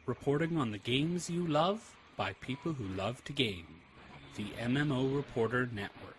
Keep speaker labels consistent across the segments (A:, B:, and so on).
A: reporting on the games you love by people who love to game. The MMO Reporter Network.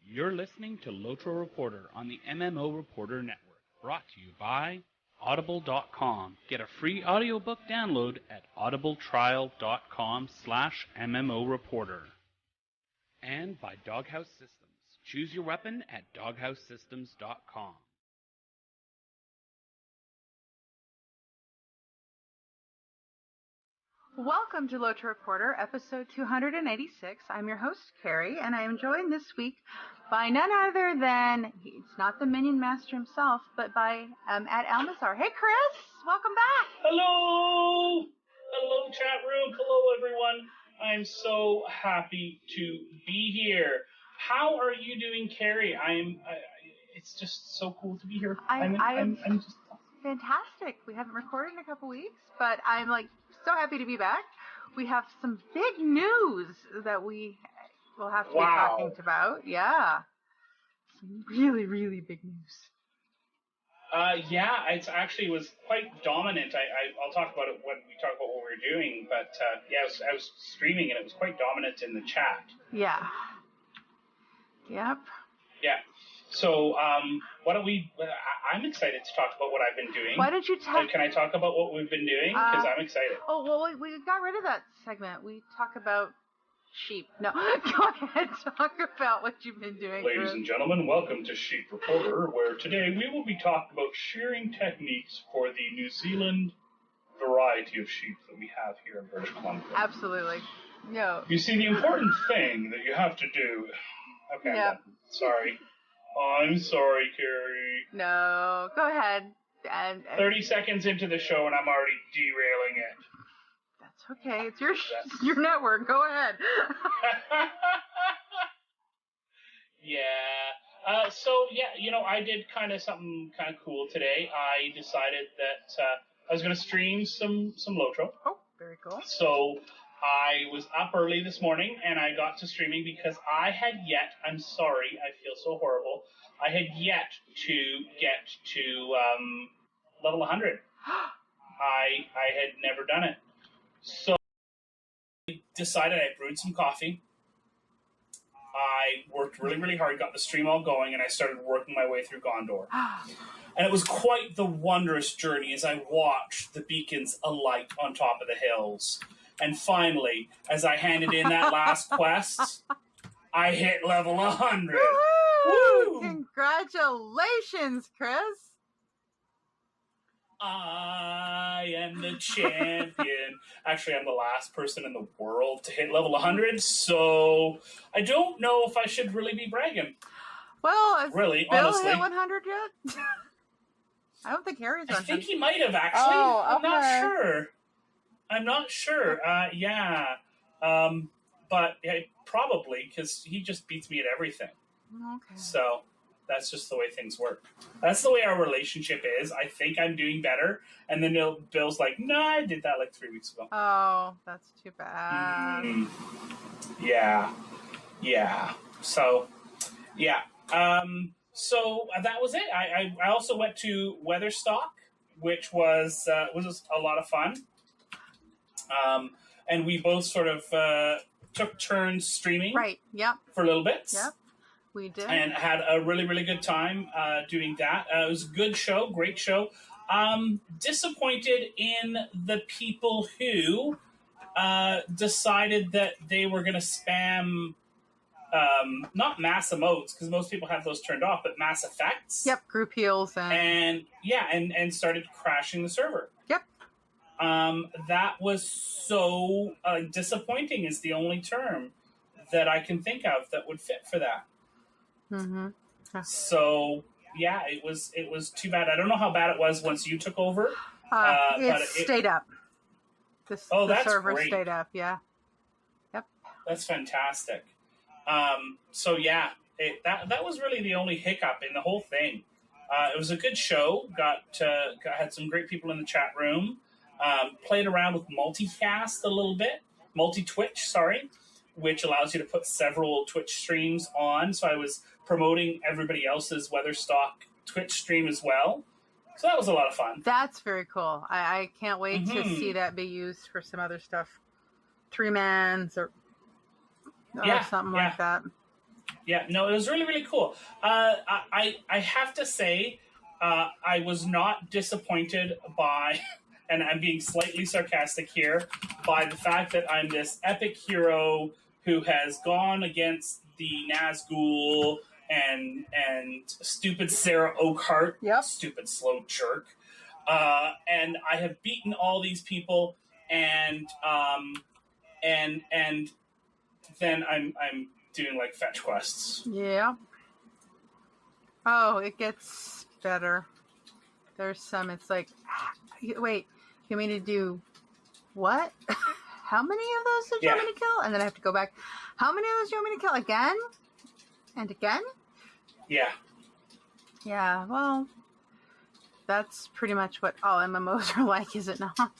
A: You're listening to LOTRO Reporter on the MMO Reporter Network, brought to you by Audible.com. Get a free audiobook download at audibletrial.com/MMO Reporter. And by Doghouse Systems. Choose your weapon at doghousesystems.com.
B: Welcome to LOTRO Reporter, episode 286. I'm your host, Cari, and I am joined this week by none other than, it's not the Minion Master himself, but by at Almazar. Hey, Chris! Welcome back!
C: Hello! Hello, chat room. Hello, everyone. I'm so happy to be here. How are you doing, Cari? It's just so cool to be here. I'm just
B: fantastic. We haven't recorded in a couple weeks, but I'm so happy to be back. We have some big news that we will have to be talking about. Yeah. Some really, really big news.
C: It was quite dominant. I'll talk about it when we talk about what we're doing, but I was streaming and it was quite dominant in the chat.
B: Yeah. Yep.
C: Yeah. So, why don't we? I'm excited to talk about what I've been doing.
B: Why don't you talk?
C: Can I talk about what we've been doing? Because I'm excited.
B: Oh well, we got rid of that segment. We talk about sheep. No, go ahead. Talk about what you've been doing.
C: Ladies and gentlemen, welcome to Sheep Reporter, where today we will be talking about shearing techniques for the New Zealand variety of sheep that we have here in British Columbia.
B: Absolutely. No.
C: You see, the important thing that you have to do. Okay.
B: Yeah.
C: Sorry. I'm sorry, Cari.
B: No, go ahead. And
C: 30 seconds into the show and I'm already derailing it.
B: That's okay. It's your network. Go ahead.
C: Yeah. I did kind of something kind of cool today. I decided that I was going to stream some LOTRO.
B: Oh, very cool.
C: So I was up early this morning, and I got to streaming because I'm sorry, I feel so horrible, I had yet to get to level 100. I had never done it. So I decided I brewed some coffee. I worked really, really hard, got the stream all going, and I started working my way through Gondor. And it was quite the wondrous journey as I watched the beacons alight on top of the hills. And finally, as I handed in that last quest, I hit level 100.
B: Woo! Congratulations, Chris.
C: I am the champion. Actually, I'm the last person in the world to hit level 100, so I don't know if I should really be bragging.
B: Well, has
C: really,
B: Bill
C: honestly.
B: hit 100 yet? I don't think Harry's 100.
C: I think he might have, actually.
B: Oh, okay.
C: I'm not sure. But probably, because he just beats me at everything.
B: Okay.
C: So that's just the way things work. That's the way our relationship is. I think I'm doing better. And then Bill's like, no, I did that 3 weeks ago.
B: Oh, that's too bad.
C: Yeah. So, yeah. So that was it. I also went to Weatherstock, which was a lot of fun. And we both sort of took turns streaming.
B: Right, yep.
C: For a little bit.
B: Yep, we did.
C: And had a really, really good time doing that. It was a good show, great show. Disappointed in the people who decided that they were going to spam, not mass emotes, because most people have those turned off, but mass effects.
B: Yep, group heals.
C: And started crashing the server.
B: Yep.
C: That was so disappointing is the only term that I can think of that would fit for that.
B: Mm-hmm.
C: So, yeah, it was too bad. I don't know how bad it was once you took over.
B: It stayed up. The
C: that's
B: server
C: great.
B: stayed up, yeah. Yep.
C: That's fantastic. So yeah, that was really the only hiccup in the whole thing. It was a good show. Had some great people in the chat room. Played around with multicast a little bit, multi-Twitch, sorry, which allows you to put several Twitch streams on. So I was promoting everybody else's Weatherstock Twitch stream as well. So that was a lot of fun.
B: That's very cool. I can't wait to see that be used for some other stuff. 3-mans or something like that.
C: Yeah, no, it was really, really cool. I have to say, I was not disappointed by, and I'm being slightly sarcastic here, by the fact that I'm this epic hero who has gone against the Nazgul and stupid Sarah Oakhart, stupid slow jerk, and I have beaten all these people, and then I'm doing like fetch quests.
B: Yeah. Oh, it gets better. There's some. It's like, wait, you mean to do what? How many of those did you want me to kill? And then I have to go back. How many of those do you want me to kill again? And again?
C: Yeah.
B: Yeah, well, that's pretty much what all MMOs are like, is it not?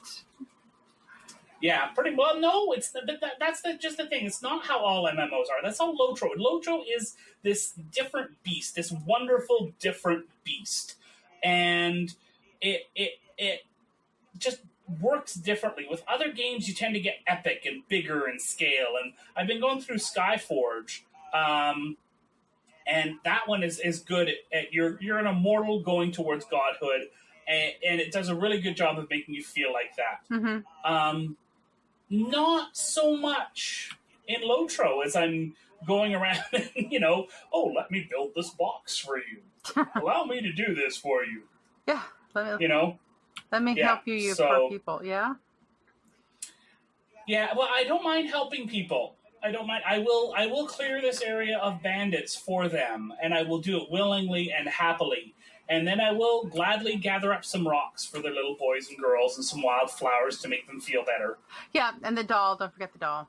C: Yeah, pretty well. No, that's just the thing. It's not how all MMOs are. That's how LOTRO. LOTRO is this different beast, this wonderful different beast, and it just works differently. With other games, you tend to get epic and bigger in scale. And I've been going through Skyforge, and that one is good at you're an immortal going towards godhood, and it does a really good job of making you feel like that.
B: Mm-hmm.
C: Not so much in LOTRO as I'm going around and, let me build this box for you. Allow me to do this for you.
B: Yeah. Let me help you poor people. Yeah.
C: Yeah. Well, I don't mind helping people. I don't mind. I will clear this area of bandits for them, and I will do it willingly and happily. And then I will gladly gather up some rocks for their little boys and girls and some wildflowers to make them feel better.
B: Yeah, and the doll. Don't forget the doll.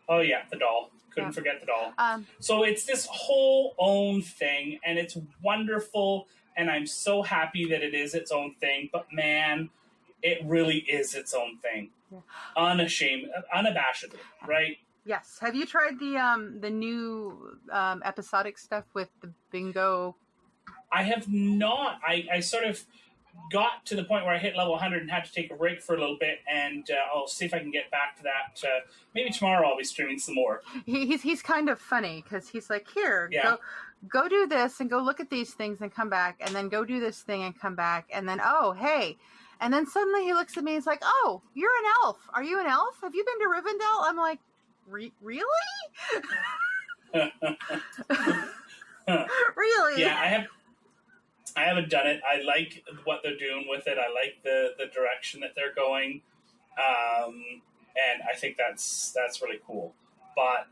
C: Oh, yeah, the doll. Couldn't forget the doll. So it's this whole own thing, and it's wonderful, and I'm so happy that it is its own thing. But, man, it really is its own thing. Yeah. Unabashedly, right?
B: Yes. Have you tried the new episodic stuff with the bingo?
C: I have not. I sort of got to the point where I hit level 100 and had to take a break for a little bit, and I'll see if I can get back to that. Maybe tomorrow I'll be streaming some more.
B: He's kind of funny because he's like, here, go do this and go look at these things and come back, and then go do this thing and come back, and then, oh, hey. And then suddenly he looks at me and he's like, oh, you're an elf. Are you an elf? Have you been to Rivendell? I'm like, really? Really?
C: Yeah, I haven't done it. I like what they're doing with it. I like the direction that they're going, and I think that's really cool. But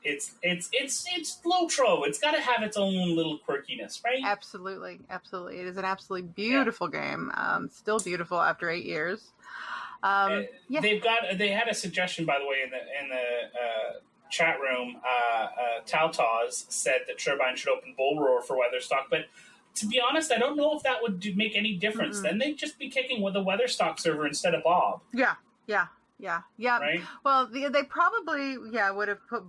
C: it's LOTRO. It's got to have its own little quirkiness, right?
B: Absolutely. It is an absolutely beautiful game. Still beautiful after 8 years.
C: They had a suggestion, by the way, in the chat room. Tautaz said that Turbine should open Bull Roar for Weatherstock, but to be honest, I don't know if that would make any difference. Mm-hmm. Then they'd just be kicking with a Weatherstock server instead of Bob.
B: Yeah.
C: Right?
B: Well, they probably would have put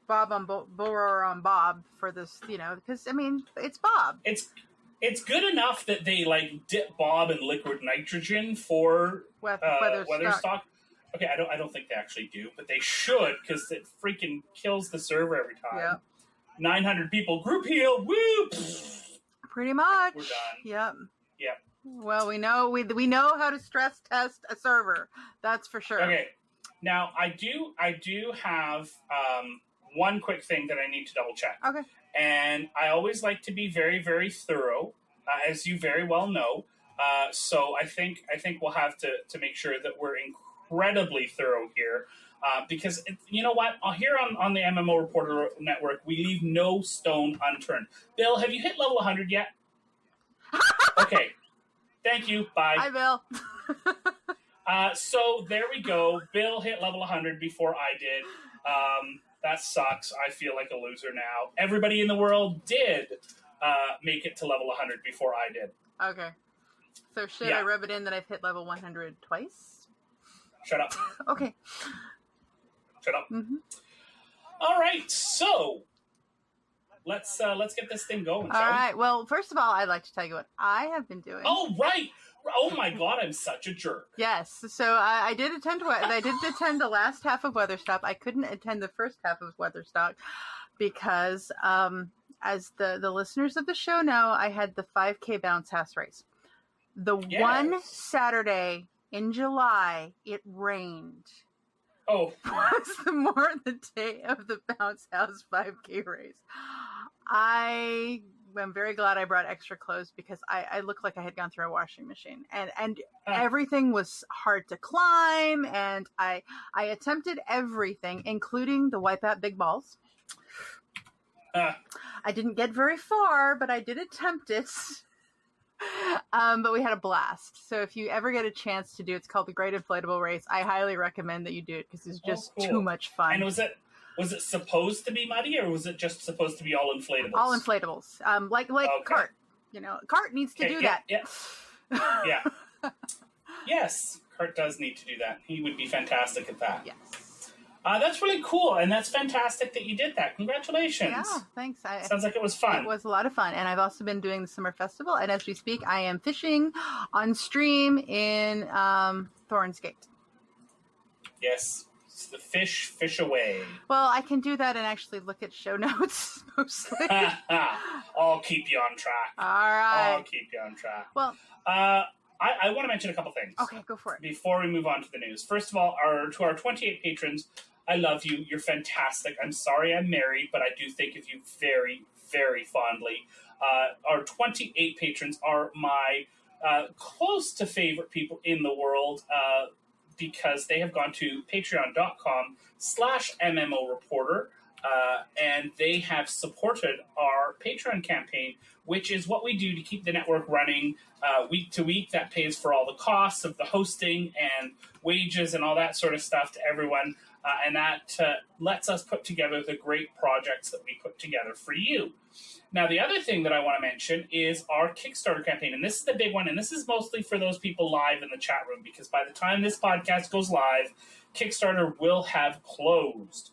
B: Bob on Bull Roar on Bob for this, because I mean it's Bob.
C: It's good enough that they dip Bob in liquid nitrogen for Weatherstock. Okay, I don't think they actually do, but they should, because it freaking kills the server every time.
B: Yeah.
C: 900 people, group heal, woo!
B: Pretty much.
C: We're done.
B: Yep. Well, we know how to stress test a server. That's for sure.
C: Okay. Now, I do have one quick thing that I need to double check.
B: Okay.
C: And I always like to be very, very thorough, as you very well know. So I think we'll have to make sure that we're incredibly thorough here, because you know what? Here on the MMO Reporter Network, we leave no stone unturned. Bill, have you hit level 100 yet? Okay. Thank you. Bye.
B: Hi, Bill.
C: So there we go. Bill hit level 100 before I did. That sucks. I feel like a loser now. Everybody in the world did make it to level 100 before I did.
B: Okay. So should I rub it in that I've hit level 100 twice?
C: Shut up.
B: Okay.
C: Shut up.
B: Mm-hmm.
C: All right. So let's get this thing going.
B: All right. Well, first of all, I'd like to tell you what I have been doing.
C: Oh, right. Oh my God, I'm such a jerk.
B: Yes, so I did attend the last half of Weatherstock. I couldn't attend the first half of Weatherstock because, as the listeners of the show know, I had the 5K bounce house race. The one Saturday in July, it rained.
C: Oh.
B: Was the day of the bounce house 5K race. I'm very glad I brought extra clothes because I looked like I had gone through a washing machine and everything was hard to climb, and I attempted everything, including the wipeout big balls. I didn't get very far, but I did attempt it. But we had a blast. So if you ever get a chance to do it, it's called the Great Inflatable Race. I highly recommend that you do it because it's just too much fun.
C: And was it supposed to be muddy, or was it just supposed to be all inflatables?
B: All inflatables. Like Cart. Cart needs to do that.
C: Yeah. Yeah. Yes, Cart does need to do that. He would be fantastic at that.
B: Yes.
C: That's really cool, and that's fantastic that you did that. Congratulations.
B: Yeah, thanks.
C: Sounds like it was fun.
B: It was a lot of fun, and I've also been doing the summer festival, and as we speak, I am fishing on stream in Thorns Gate.
C: Yes. The fish away.
B: Well, I can do that and actually look at show notes mostly.
C: I'll keep you on track.
B: All right.
C: I'll keep you on track.
B: Well,
C: I want to mention a couple things.
B: Okay, go for it.
C: Before we move on to the news. First of all, to our 28 patrons, I love you. You're fantastic. I'm sorry I'm married, but I do think of you very, very fondly. Our 28 patrons are my close to favorite people in the world, because they have gone to patreon.com/MMO Reporter, and they have supported our Patreon campaign, which is what we do to keep the network running week to week. That pays for all the costs of the hosting and wages and all that sort of stuff to everyone, and that lets us put together the great projects that we put together for you. Now, the other thing that I want to mention is our Kickstarter campaign, and this is the big one, and this is mostly for those people live in the chat room, because by the time this podcast goes live, Kickstarter will have closed.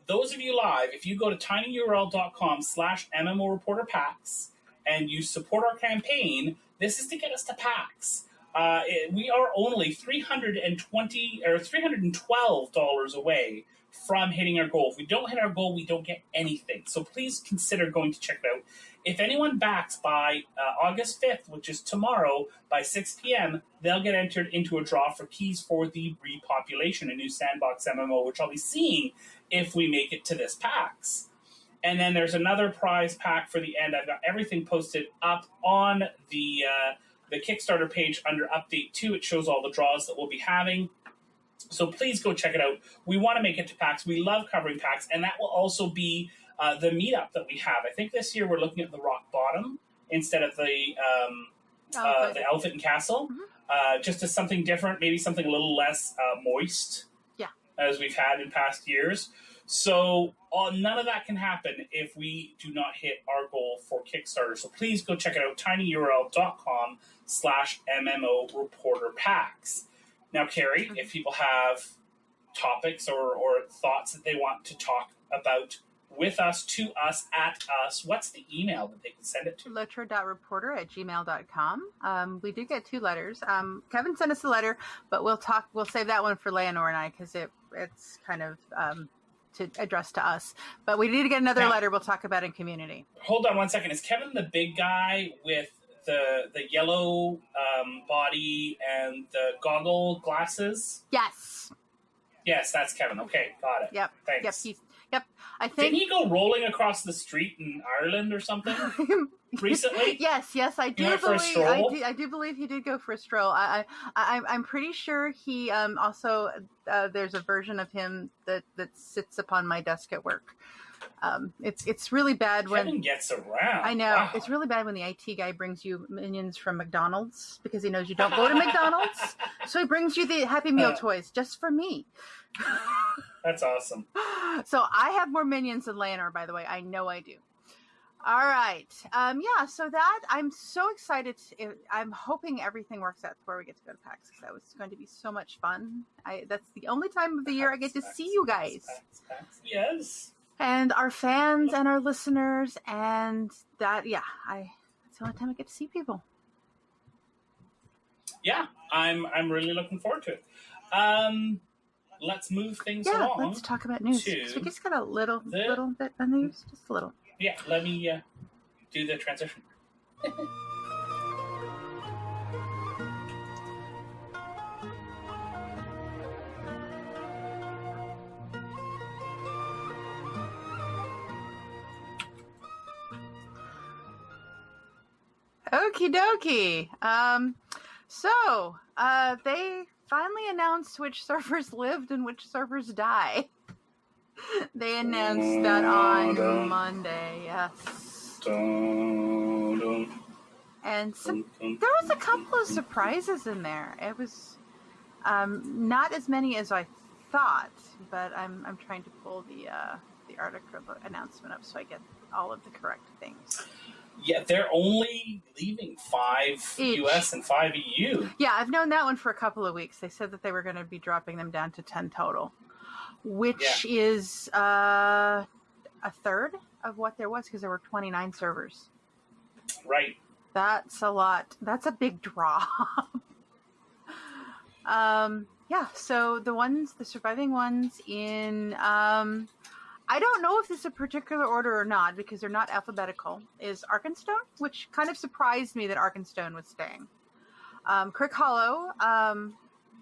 C: Those of you live, if you go to tinyurl.com/MMO Reporter Packs and you support our campaign, this is to get us to PAX. We are only $312 away from hitting our goal. If we don't hit our goal, we don't get anything. So please consider going to check it out. If anyone backs by August 5th, which is tomorrow, by 6 p.m., they'll get entered into a draw for keys for the Repopulation, a new sandbox MMO, which I'll be seeing if we make it to this PAX. And then there's another prize pack for the end. I've got everything posted up on the Kickstarter page under Update 2. It shows all the draws that we'll be having. So please go check it out. We want to make it to PAX. We love covering PAX, and that will also be the meetup that we have. I think this year we're looking at the Rock Bottom instead of the Elephant and Castle, just as something different, maybe something a little less moist, as we've had in past years. So none of that can happen if we do not hit our goal for Kickstarter. So please go check it out, tinyurl.com/MMO Reporter Packs. Now, Cari, if people have topics or thoughts that they want to talk about with us, to us, at us, what's the email that they can send it to?
B: LOTRO.reporter@gmail.com. We did get 2 letters. Kevin sent us a letter, but we'll save that one for Leonor and I, because it's kind of to address to us. But we need to get another letter we'll talk about in community.
C: Hold on one second. Is Kevin the big guy with the yellow body and the goggle glasses?
B: Yes.
C: Yes, that's Kevin. Okay, got it.
B: Yep.
C: Thanks.
B: Yep. I think.
C: Didn't he go rolling across the street in Ireland or something recently?
B: Yes, I do believe.
C: For a stroll?
B: I do believe he did go for a stroll. I'm pretty sure he also there's a version of him that sits upon my desk at work. It's really bad when
C: Kevin gets around.
B: I know.
C: Wow.
B: It's really bad when the IT guy brings you minions from McDonald's because he knows you don't go to McDonald's. So he brings you the Happy Meal toys just for me.
C: That's awesome.
B: So I have more minions than Leonor, by the way. I know I do. All right. Yeah, so that I'm so excited. I'm hoping everything works out to where we get to go to PAX because that was going to be so much fun. That's the only time of the year I get to see you guys.
C: Yes.
B: And our fans and our listeners, and that, it's the only time I get to see people.
C: Yeah, I'm really looking forward to it. Let's move things along.
B: Yeah, let's talk about news. So we just got a little bit of news, just a little.
C: Yeah, let me do the transition.
B: Okie dokie. So they finally announced which servers lived and which servers die. They announced that on Monday, yes. And there was a couple of surprises in there. It was not as many as I thought, but I'm trying to pull the article announcement up so I get all of the correct things.
C: Yeah, they're only leaving 5
B: each.
C: US and 5 EU.
B: Yeah, I've known that one for a couple of weeks. They said that they were going to be dropping them down to 10 total, which is a third of what there was because there were 29 servers.
C: Right.
B: That's a lot. That's a big drop. So the surviving ones in, I don't know if this is a particular order or not because they're not alphabetical, is Arkenstone, which kind of surprised me that Arkenstone was staying. Crick Hollow,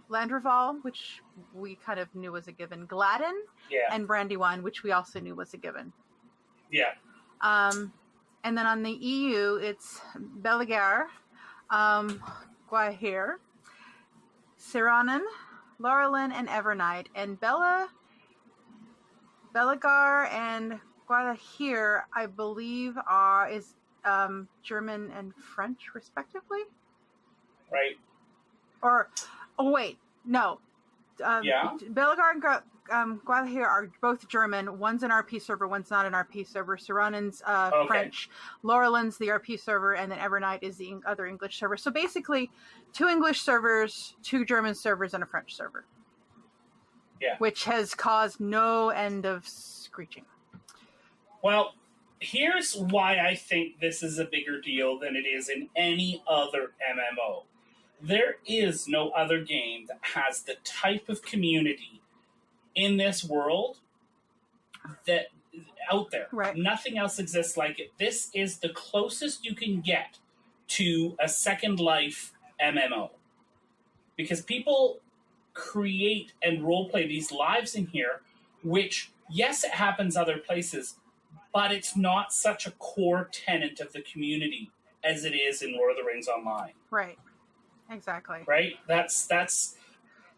B: Landreval, which we kind of knew was a given, Gladden, and Brandywine, which we also knew was a given.
C: Yeah.
B: And then on the EU, it's Beligar, Guahir, Siranan, Laurelin, and Evernight. And Beligar and Guadalajara, I believe, is German and French, respectively.
C: Right.
B: Beligar and Guadalajara are both German. One's an RP server, one's not an RP server. Siranen's French. Laurelin's the RP server, and then Evernight is the other English server. So basically, 2 English servers, 2 German servers, and a French server.
C: Yeah.
B: Which has caused no end of screeching.
C: Well, here's why I think this is a bigger deal than it is in any other MMO. There is no other game that has the type of community in this world that out there.
B: Right.
C: Nothing else exists like it. This is the closest you can get to a Second Life MMO. Because people create and roleplay these lives in here, which, yes, it happens other places, but it's not such a core tenet of the community as it is in Lord of the Rings Online.
B: Right. Exactly.
C: Right?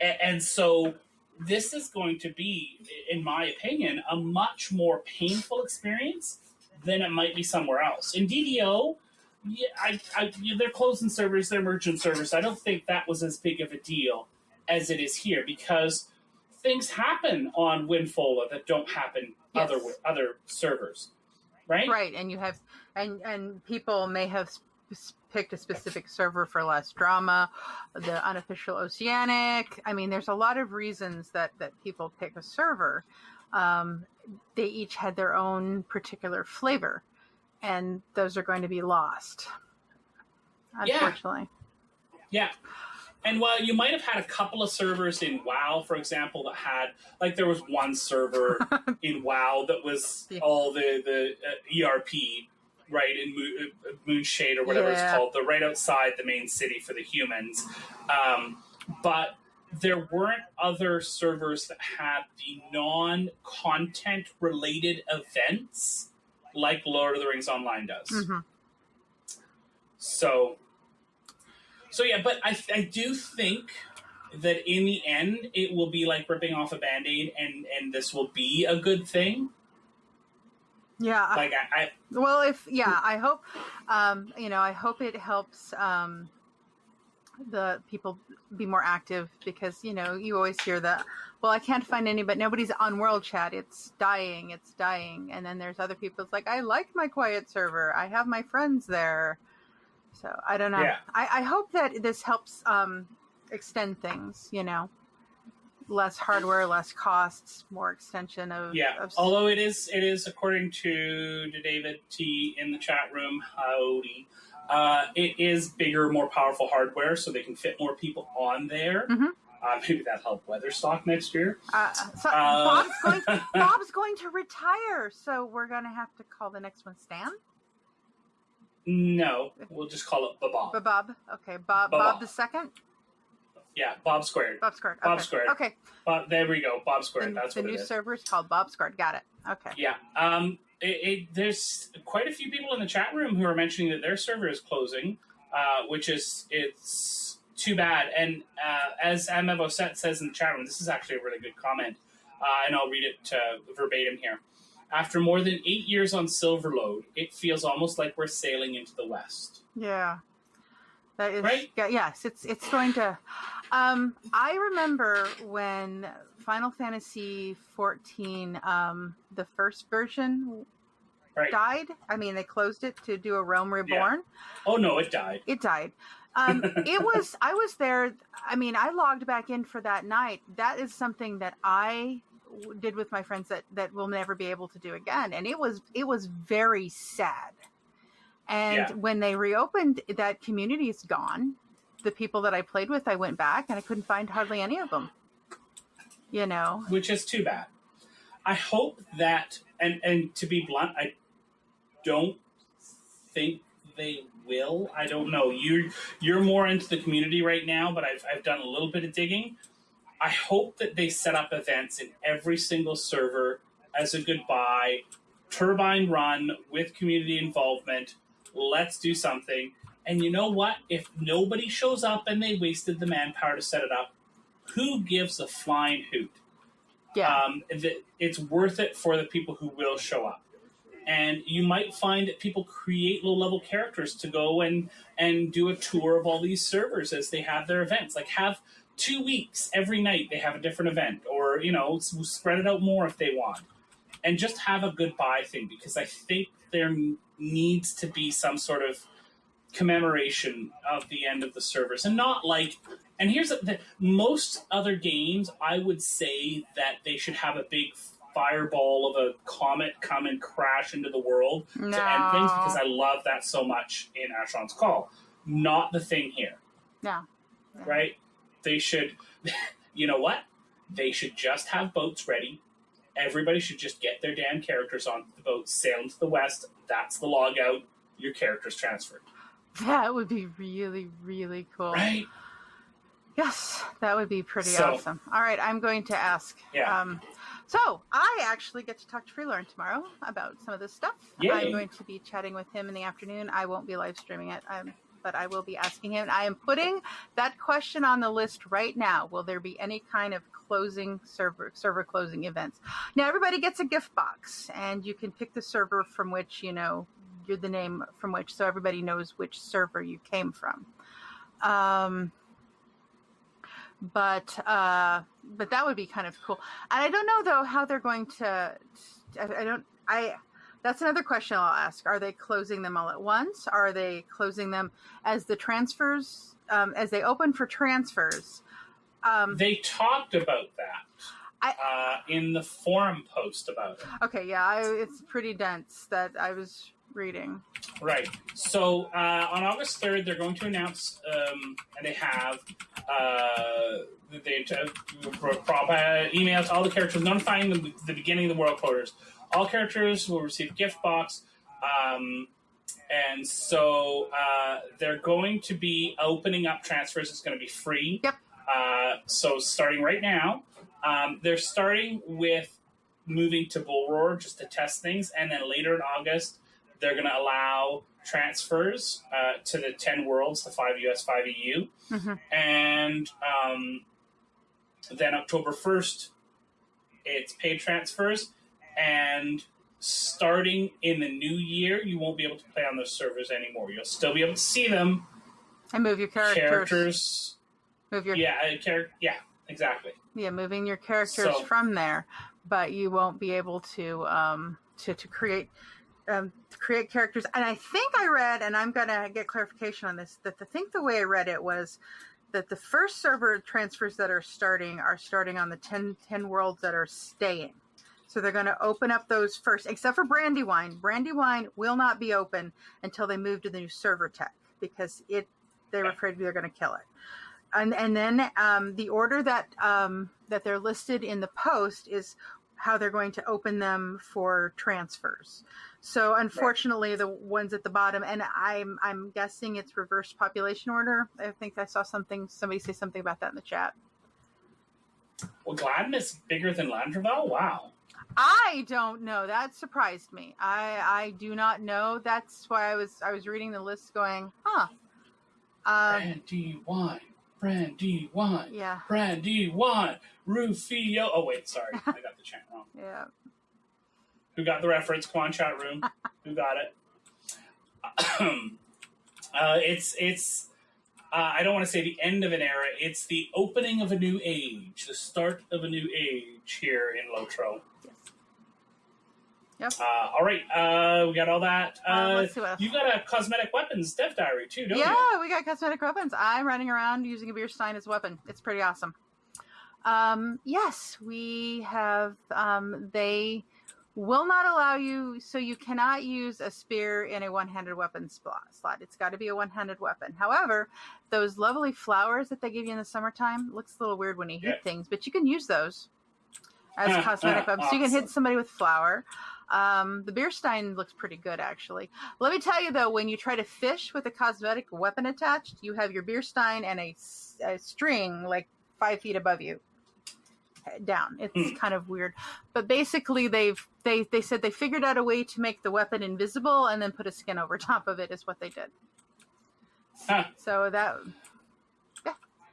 C: And so this is going to be, in my opinion, a much more painful experience than it might be somewhere else. In DDO, they're closing servers, they're merchant servers. I don't think that was as big of a deal as it is here because things happen on Winfola that don't happen other servers, right?
B: Right, and you have and people may have picked a specific server for less drama, the unofficial Oceanic. I mean, there's a lot of reasons that people pick a server. They each had their own particular flavor, and those are going to be lost, unfortunately.
C: Yeah. And while you might have had a couple of servers in WoW, for example, that had, like there was one server in WoW that was all the ERP, right, in Moonshade or whatever it's called, right outside the main city for the humans. But there weren't other servers that had the non-content related events like Lord of the Rings Online does.
B: Mm-hmm.
C: So yeah, but I do think that in the end, it will be like ripping off a Band-Aid and this will be a good thing.
B: Yeah.
C: Like
B: well, I hope, I hope it helps the people be more active, because you always hear that, well, I can't find anybody, nobody's on world chat, it's dying, and then there's other people, it's like, I like my quiet server, I have my friends there. So I don't know.
C: Yeah.
B: I hope that this helps extend things, less hardware, less costs, more extension of...
C: Although it is according to David T in the chat room, howdy, it is bigger, more powerful hardware, so they can fit more people on there.
B: Mm-hmm.
C: Maybe that'll help Weatherstock next year.
B: Bob's going to retire, so we're going to have to call the next one Stan?
C: No, we'll just call it Bob.
B: Bob. Okay, Bob the second?
C: Yeah, Bob Squared.
B: Bob Squared.
C: Bob Squared.
B: Okay.
C: There we go, Bob Squared. That's what it is.
B: The new server is called Bob Squared. Got it. Okay.
C: Yeah. There's quite a few people in the chat room who are mentioning that their server is closing, which it's too bad. And as Amevosette says in the chat room, this is actually a really good comment, and I'll read it verbatim here. After more than 8 years on Silverlode, it feels almost like we're sailing into the West.
B: Yeah. That is
C: right?
B: Yes, it's going to... I remember when Final Fantasy XIV, the first version died. I mean, they closed it to do a Realm Reborn.
C: Yeah. Oh, no, it died.
B: It died. I was there. I mean, I logged back in for that night. That is something that I did with my friends that we'll never be able to do again. And it was very sad. And when they reopened, that community is gone. The people that I played with, I went back and I couldn't find hardly any of them. Which
C: is too bad. I hope that, and to be blunt, I don't think they will. I don't know. You're more into the community right now, but I've done a little bit of digging. I hope that they set up events in every single server as a goodbye, Turbine run with community involvement. Let's do something. And you know what? If nobody shows up and they wasted the manpower to set it up, who gives a flying hoot?
B: Yeah.
C: It's worth it for the people who will show up. And you might find that people create low-level characters to go and do a tour of all these servers as they have their events. Like, have 2 weeks every night they have a different event, or spread it out more if they want, and just have a goodbye thing, because I think there needs to be some sort of commemoration of the end of the servers, and not like. And here's most other games, I would say that they should have a big fireball of a comet come and crash into the world to end things, because I love that so much in Asheron's Call. Not the thing here.
B: No.
C: Right? They should, you know what? They should just have boats ready. Everybody should just get their damn characters onto the boat, sail into the west. That's the log out. Your character's transferred.
B: That would be really, really cool.
C: Right?
B: Yes, that would be pretty awesome. All right, I'm going to ask.
C: Yeah.
B: So I actually get to talk to Freelorn tomorrow about some of this stuff.
C: Yay.
B: I'm going to be chatting with him in the afternoon. I won't be live streaming it, but I will be asking him. I am putting that question on the list right now. Will there be any kind of closing server closing events? Now everybody gets a gift box, and you can pick the server from which you're the name from which, so everybody knows which server you came from. But that would be kind of cool. And I don't know though how they're going to. That's another question I'll ask. Are they closing them all at once? Are they closing them as the transfers, as they open for transfers?
C: They talked about that in the forum post about it.
B: Okay, yeah, it's pretty dense that I was reading.
C: Right. So on August 3rd, they're going to announce, and they have, email to all the characters notifying them the beginning of the world closures. All characters will receive a gift box, and so they're going to be opening up transfers. It's going to be free.
B: Yep.
C: So starting right now, they're starting with moving to Bull Roar just to test things, and then later in August, they're going to allow transfers to the 10 worlds, the 5 US, 5 EU.
B: Mm-hmm.
C: And then October 1st, it's paid transfers. And starting in the new year, you won't be able to play on those servers anymore. You'll still be able to see them.
B: And move your characters.
C: Move your exactly.
B: Yeah, moving your characters from there, but you won't be able to create characters. And I think I read, and I'm gonna get clarification on this, that I think the way I read it was that the first server transfers that are starting on the 10 worlds that are staying. So they're going to open up those first, except for Brandywine. Brandywine will not be open until they move to the new server tech, because they're afraid they're going to kill it. And then the order that they're listed in the post is how they're going to open them for transfers. So unfortunately, the ones at the bottom, and I'm guessing it's reverse population order. I think I saw somebody say something about that in the chat.
C: Well, Gladden is bigger than Landreval? Wow.
B: I don't know. That surprised me. I do not know. That's why I was reading the list going, huh.
C: Brandywine.
B: Yeah.
C: Brandywine. Rufio. Oh, wait, sorry. I got the chant wrong.
B: Yeah.
C: Who got the reference? Come on, chat room. Who got it? It's I don't want to say the end of an era. It's the opening of a new age, the start of a new age here in LOTRO.
B: Yes. Yep.
C: All right. We got all that.
B: Let's see what else.
C: You got a cosmetic weapons dev diary too, don't you?
B: Yeah, we got cosmetic weapons. I'm running around using a beer stein as a weapon. It's pretty awesome. Yes, we have. They will not allow you, so you cannot use a spear in a one-handed weapon slot. It's got to be a one-handed weapon. However, those lovely flowers that they give you in the summertime, looks a little weird when you hit things, but you can use those as cosmetic weapons. So you can hit somebody with flower. The beer stein looks pretty good, actually. Let me tell you, though, when you try to fish with a cosmetic weapon attached, you have your beer stein and a string like 5 feet above you. Down. It's kind of weird, but basically they said they figured out a way to make the weapon invisible and then put a skin over top of it is what they did. So that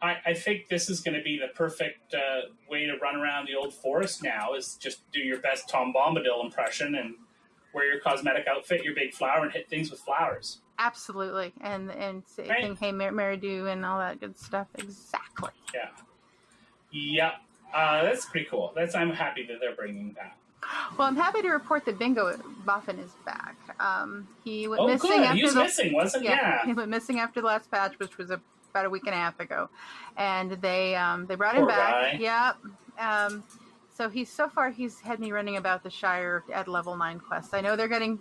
C: I think this is going to be the perfect way to run around the old forest now, is just do your best Tom Bombadil impression and wear your cosmetic outfit, your big flower, and hit things with flowers.
B: Absolutely. And saying, hey, Mary Do and all that good stuff. Exactly.
C: Yeah. That's pretty cool. I'm happy that they're bringing that.
B: Well, I'm happy to report that Bingo Boffin is back. He went missing.
C: Good. He was missing, wasn't he? Yeah.
B: He went missing after the last patch, which was about a week and a half ago, and they brought him back.
C: Guy.
B: Yep. So he's had me running about the Shire at level 9 quests. I know they're getting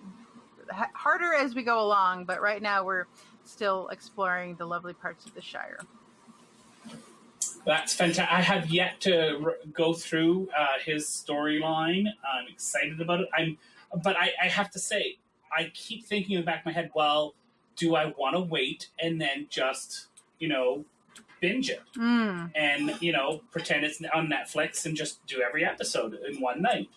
B: harder as we go along, but right now we're still exploring the lovely parts of the Shire.
C: That's fantastic. I have yet to go through his storyline. I'm excited about it. But I have to say, I keep thinking in the back of my head, well, do I want to wait and then just, binge it? And, pretend it's on Netflix and just do every episode in one night,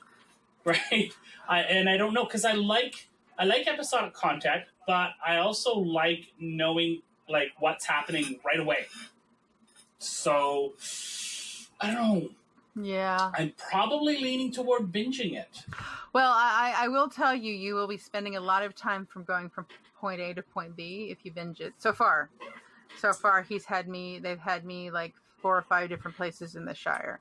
C: right? I don't know, because I like episodic content, but I also like knowing, what's happening right away. So, I don't know.
B: Yeah.
C: I'm probably leaning toward binging it.
B: Well, I will tell you, you will be spending a lot of time from going from point A to point B if you binge it. So far, they've had me 4 or 5 different places in the Shire.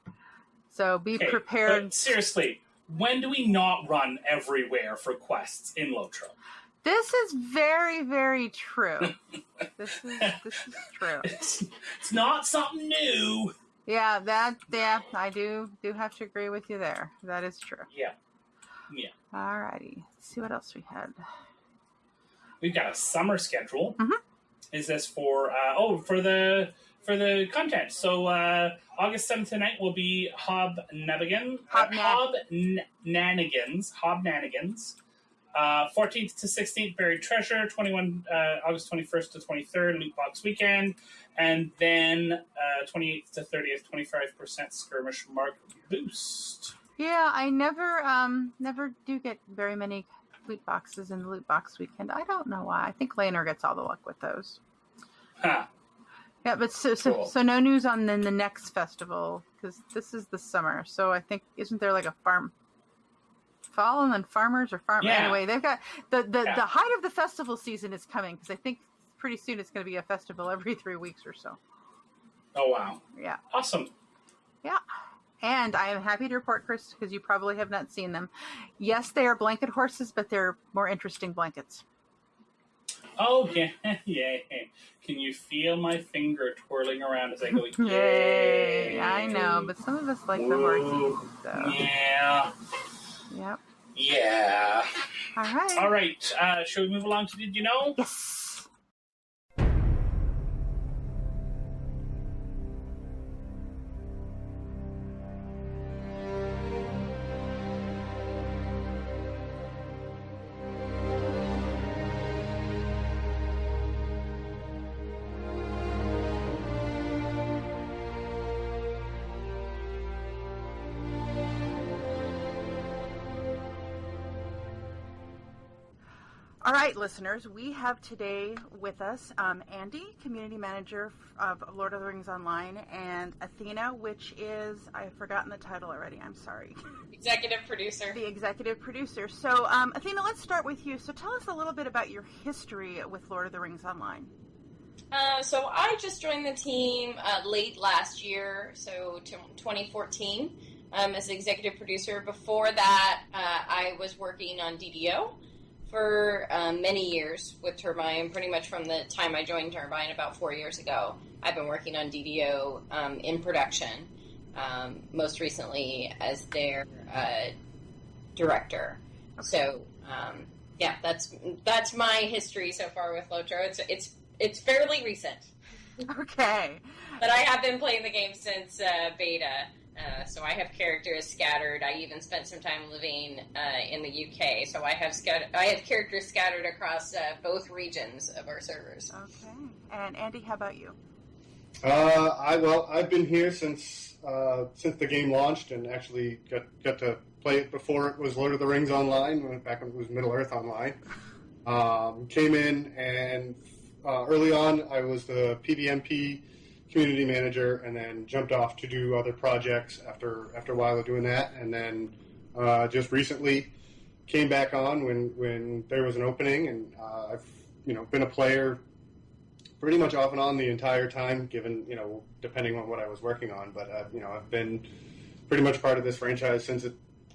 B: So be prepared.
C: But seriously, when do we not run everywhere for quests in LOTRO?
B: This is very, very true. This is true.
C: It's not something new.
B: Yeah, I do have to agree with you there. That is true.
C: Yeah.
B: Alrighty. Let's see what else we had.
C: We've got a summer schedule.
B: Mm-hmm.
C: Is this for the content? So August 7th tonight will be Hobnanigans. 14th to 16th, Buried Treasure. August 21st to 23rd, Loot Box Weekend. And then 28th to 30th, 25% Skirmish Mark Boost.
B: Yeah, I never do get very many loot boxes in the Loot Box Weekend. I don't know why. I think Laner gets all the luck with those.
C: Huh.
B: Yeah, but
C: Cool.
B: so no news on the next festival, because this is the summer. So I think, isn't there like a farm fall, and then farmers or farm.
C: Yeah.
B: Anyway, they've got the height of the festival season is coming, because I think pretty soon it's going to be a festival every 3 weeks or so.
C: Oh, wow.
B: Yeah.
C: Awesome.
B: Yeah. And I am happy to report, Chris, because you probably have not seen them. Yes, they are blanket horses, but they're more interesting blankets.
C: Oh, yeah. Yay. Can you feel my finger twirling around as I go,
B: Yay. I know, but some of us like the horses. So.
C: Yeah.
B: Yep.
C: Yeah.
B: All right.
C: All right. Shall we move along to Did You Know?
B: Yes. All right, listeners, we have today with us Andy, Community Manager of Lord of the Rings Online, and Athena, which is, I've forgotten the title already, I'm sorry.
D: Executive Producer.
B: The Executive Producer. So, Athena, let's start with you. So tell us a little bit about your history with Lord of the Rings Online.
D: So I just joined the team late last year, so 2014, as Executive Producer. Before that, I was working on DDO for many years with Turbine, pretty much from the time I joined Turbine about 4 years ago. I've been working on DDO in production, most recently as their director. So, yeah, that's my history so far with LOTRO. It's fairly recent.
B: Okay.
D: But I have been playing the game since beta. So I have characters scattered. I even spent some time living in the UK. So I have characters scattered across both regions of our servers.
B: Okay. And Andy, how about you?
E: I've been here since the game launched, and actually got to play it before it was Lord of the Rings Online, back when it was Middle Earth Online. Came in, and early on I was the PvMP community manager, and then jumped off to do other projects after a while of doing that, and then just recently came back on when there was an opening, and I've been a player pretty much off and on the entire time, given depending on what I was working on, but I've been pretty much part of this franchise since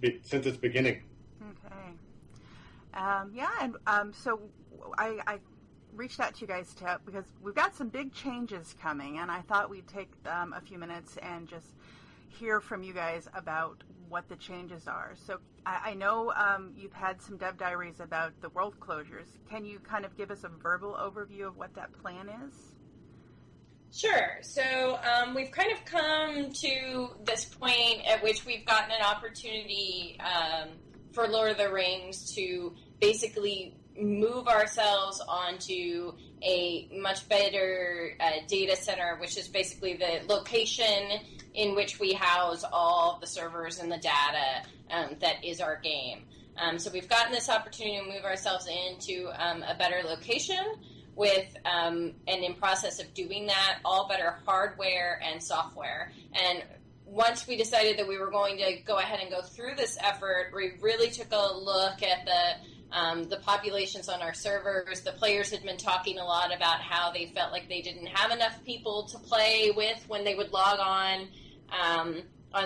E: its beginning.
B: Okay. Yeah, and so I reached out to you guys because we've got some big changes coming, and I thought we'd take a few minutes and just hear from you guys about what the changes are. So I know you've had some dev diaries about the world closures. Can you kind of give us a verbal overview of what that plan is?
D: Sure. So we've kind of come to this point at which we've gotten an opportunity for Lord of the Rings to basically move ourselves onto a much better data center, which is basically the location in which we house all the servers and the data that is our game. So we've gotten this opportunity to move ourselves into a better location with, and in process of doing that, all better hardware and software. And once we decided that we were going to go ahead and go through this effort, we really took a look at the populations on our servers. The players had been talking a lot about how they felt like they didn't have enough people to play with when they would log on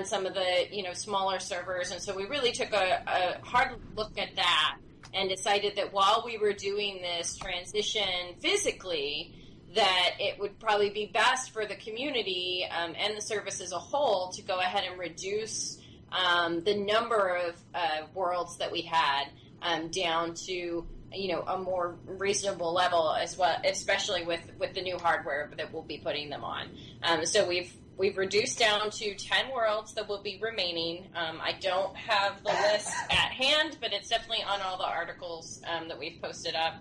D: some of the smaller servers, and so we really took a hard look at that and decided that while we were doing this transition physically, that it would probably be best for the community and the service as a whole to go ahead and reduce the number of worlds that we had down to a more reasonable level as well, especially with the new hardware that we'll be putting them on. So we've reduced down to 10 worlds that will be remaining. I don't have the list at hand, but it's definitely on all the articles that we've posted up.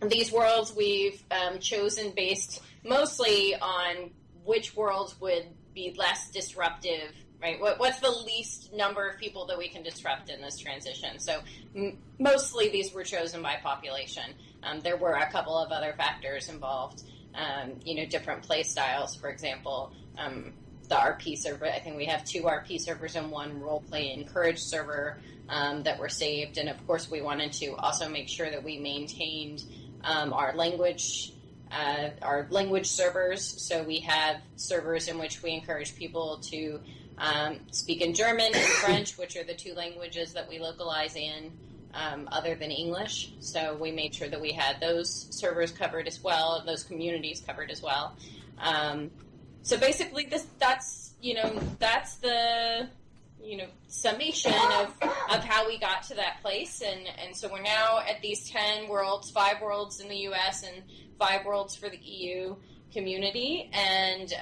D: These worlds we've chosen based mostly on which worlds would be less disruptive. Right. What's the least number of people that we can disrupt in this transition? So mostly these were chosen by population. There were a couple of other factors involved. Different play styles, for example. the RP server. I think we have 2 RP servers and 1 roleplay encouraged server that were saved. And of course, we wanted to also make sure that we maintained our language servers. So we have servers in which we encourage people to speak in German and French, which are the 2 languages that we localize in other than English. So we made sure that we had those servers covered as well, those communities covered as well. So basically, that's the summation of how we got to that place, and so we're now at these 10 worlds, 5 worlds in the U.S. and 5 worlds for the EU community, and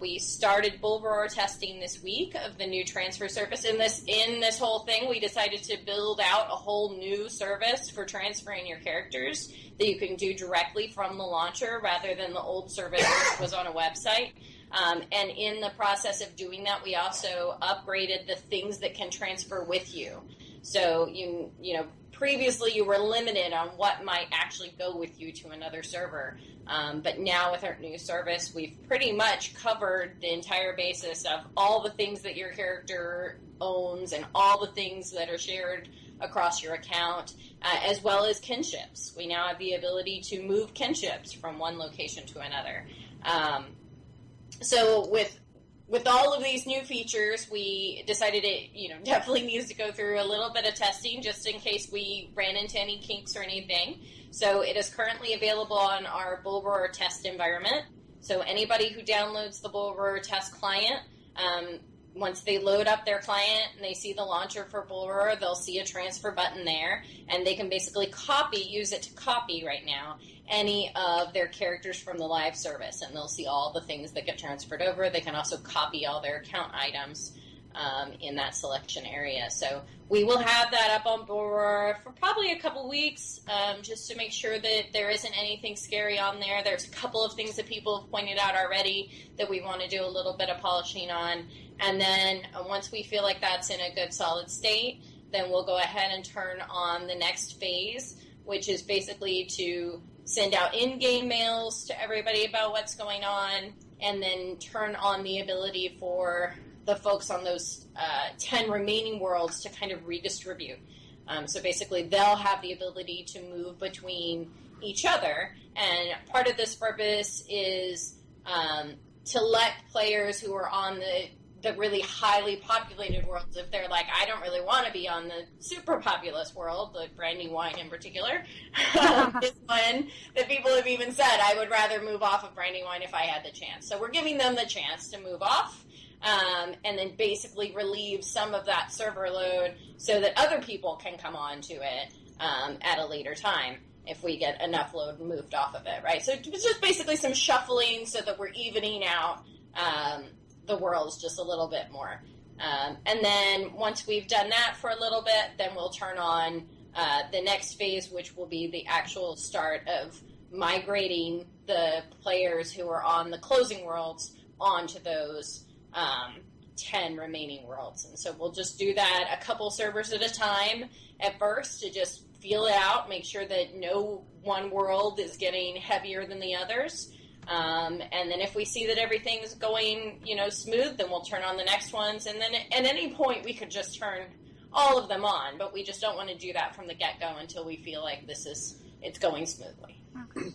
D: we started Bulwaror testing this week of the new transfer service. In this whole thing, we decided to build out a whole new service for transferring your characters that you can do directly from the launcher rather than the old service which was on a website. And in the process of doing that, we also upgraded the things that can transfer with you. So previously you were limited on what might actually go with you to another server. But now with our new service, we've pretty much covered the entire basis of all the things that your character owns and all the things that are shared across your account, as well as kinships. We now have the ability to move kinships from one location to another. So with all of these new features, we decided it definitely needs to go through a little bit of testing just in case we ran into any kinks or anything. So it is currently available on our Bulwaror test environment. So anybody who downloads the Bulwaror test client, once they load up their client and they see the launcher for Bulwaror, they'll see a transfer button there, and they can basically use it to copy right now any of their characters from the live service, and they'll see all the things that get transferred over. They can also copy all their account items in that selection area. So we will have that up on Bulwaror for probably a couple weeks, just to make sure that there isn't anything scary on there. There's a couple of things that people have pointed out already that we want to do a little bit of polishing on. And then once we feel like that's in a good solid state, then we'll go ahead and turn on the next phase, which is basically to send out in-game mails to everybody about what's going on, and then turn on the ability for the folks on those 10 remaining worlds to kind of redistribute. So basically, they'll have the ability to move between each other, and part of this purpose is to let players who are on the really highly populated worlds, if they're like, I don't really want to be on the super populous world, the Brandywine in particular, is one that people have even said, I would rather move off of Brandywine if I had the chance. So we're giving them the chance to move off, and then basically relieve some of that server load so that other people can come on to it at a later time if we get enough load moved off of it, right? So it's just basically some shuffling so that we're evening out the worlds just a little bit more. And then once we've done that for a little bit, then we'll turn on the next phase, which will be the actual start of migrating the players who are on the closing worlds onto those 10 remaining worlds. And so we'll just do that a couple servers at a time at first to just feel it out, make sure that no one world is getting heavier than the others. And then if we see that everything's going, smooth, then we'll turn on the next ones. And then at any point, we could just turn all of them on, but we just don't want to do that from the get-go until we feel like it's going smoothly.
B: Okay.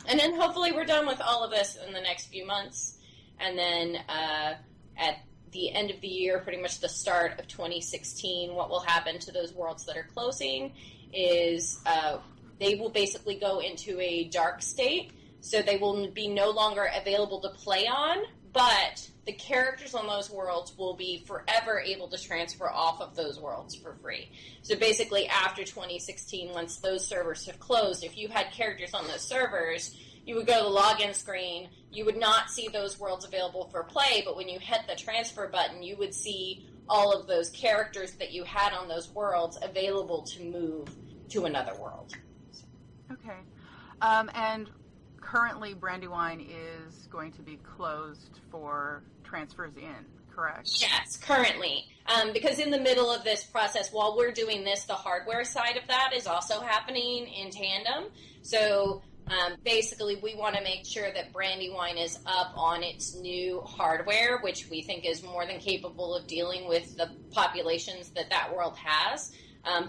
D: And then hopefully we're done with all of this in the next few months. And then at the end of the year, pretty much the start of 2016, what will happen to those worlds that are closing is they will basically go into a dark state. So they will be no longer available to play on, but the characters on those worlds will be forever able to transfer off of those worlds for free. So basically after 2016, once those servers have closed, if you had characters on those servers, you would go to the login screen, you would not see those worlds available for play, but when you hit the transfer button, you would see all of those characters that you had on those worlds available to move to another world.
B: Okay. And currently Brandywine is going to be closed for transfers in, correct?
D: Yes, currently. Because in the middle of this process, while we're doing this, the hardware side of that is also happening in tandem. So Basically, we want to make sure that Brandywine is up on its new hardware, which we think is more than capable of dealing with the populations that world has.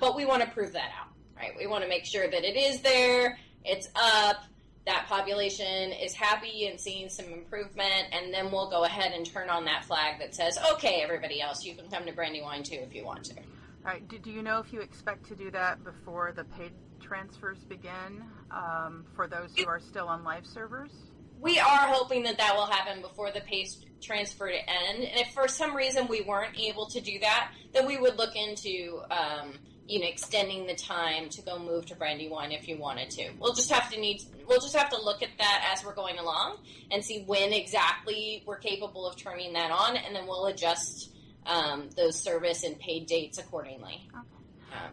D: But we want to prove that out, right? We want to make sure that it is there, it's up, that population is happy and seeing some improvement, and then we'll go ahead and turn on that flag that says, okay, everybody else, you can come to Brandywine too if you want to.
B: All right. Do you know if you expect to do that before the paid transfers begin for those who are still on live servers?
D: We are hoping that will happen before the paid transfer to end. And if for some reason we weren't able to do that, then we would look into extending the time to go move to Brandywine if you wanted to. We'll just have to look at that as we're going along and see when exactly we're capable of turning that on, and then we'll adjust those service and paid dates accordingly.
B: Okay.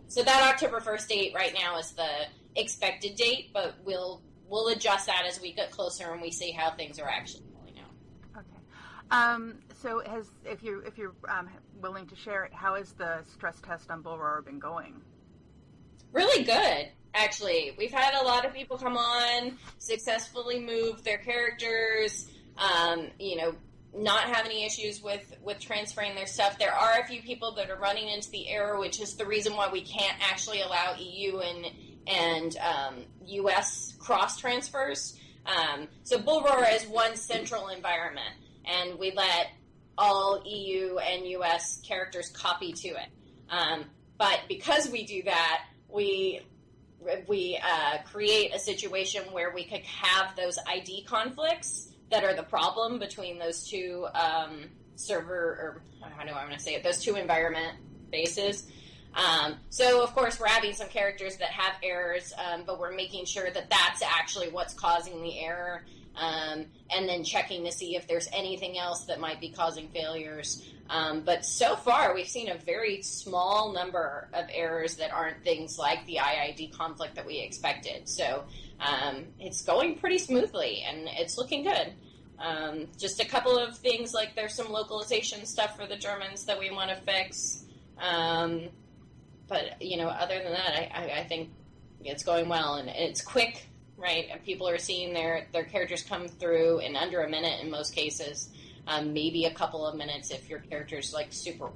D: So that October 1st date right now is the expected date, but we'll adjust that as we get closer and we see how things are actually going out.
B: Okay. So if you're willing to share it, how has the stress test on Bull Roar been going?
D: Really good, actually. We've had a lot of people come on, successfully move their characters, not have any issues with transferring their stuff. There are a few people that are running into the error, which is the reason why we can't actually allow EU and US cross transfers. So Bull Roar is one central environment, and we let all EU and US characters copy to it. But because we do that, we create a situation where we could have those ID conflicts that are the problem between those two those two environment bases. So, of course, we're having some characters that have errors, but we're making sure that that's actually what's causing the error, and then checking to see if there's anything else that might be causing failures. But so far, we've seen a very small number of errors that aren't things like the IID conflict that we expected. So it's going pretty smoothly, and it's looking good. Just a couple of things, like there's some localization stuff for the Germans that we want to fix. But, other than that, I think it's going well, and it's quick, right? And people are seeing their characters come through in under a minute in most cases. Maybe a couple of minutes if your character's like super,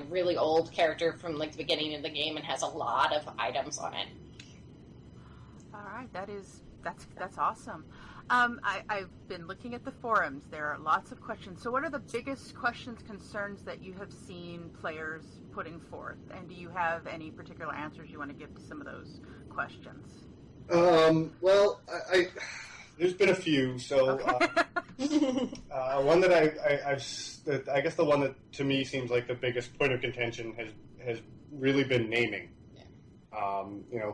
D: really old character from like the beginning of the game and has a lot of items on it.
B: All right, that's awesome. I've been looking at the forums. There are lots of questions. So what are the biggest questions, concerns that you have seen players putting forth? And do you have any particular answers you want to give to some of those questions?
E: Well, there's been a few. So one that I guess the one that to me seems like the biggest point of contention has really been naming.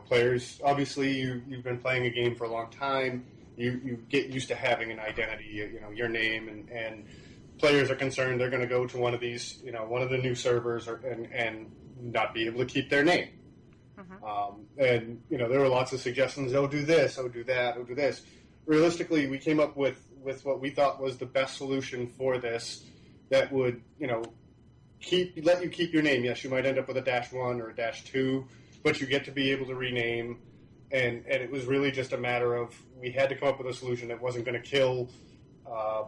E: Players, obviously you've been playing a game for a long time. You get used to having an identity, your name, and players are concerned they're going to go to one of these, one of the new servers and not be able to keep their name. Mm-hmm. And there were lots of suggestions. Oh, do this. Oh, do that. Oh, do this. Realistically, we came up with what we thought was the best solution for this that would, let you keep your name. Yes, you might end up with a -1 or a -2, but you get to be able to rename. And it was really just a matter of we had to come up with a solution that wasn't going to kill us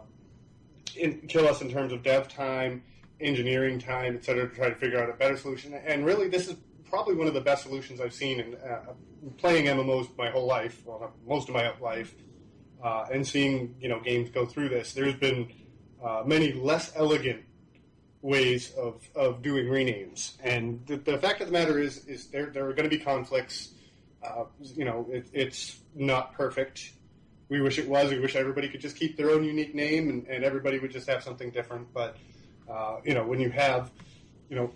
E: in terms of dev time, engineering time, et cetera, to try to figure out a better solution. And really, this is probably one of the best solutions I've seen in playing MMOs my whole life, well, most of my life, and seeing games go through this. There's been many less elegant ways of doing renames, and the fact of the matter is there are going to be conflicts. It's not perfect. We wish it was. We wish everybody could just keep their own unique name and everybody would just have something different. But, when you have,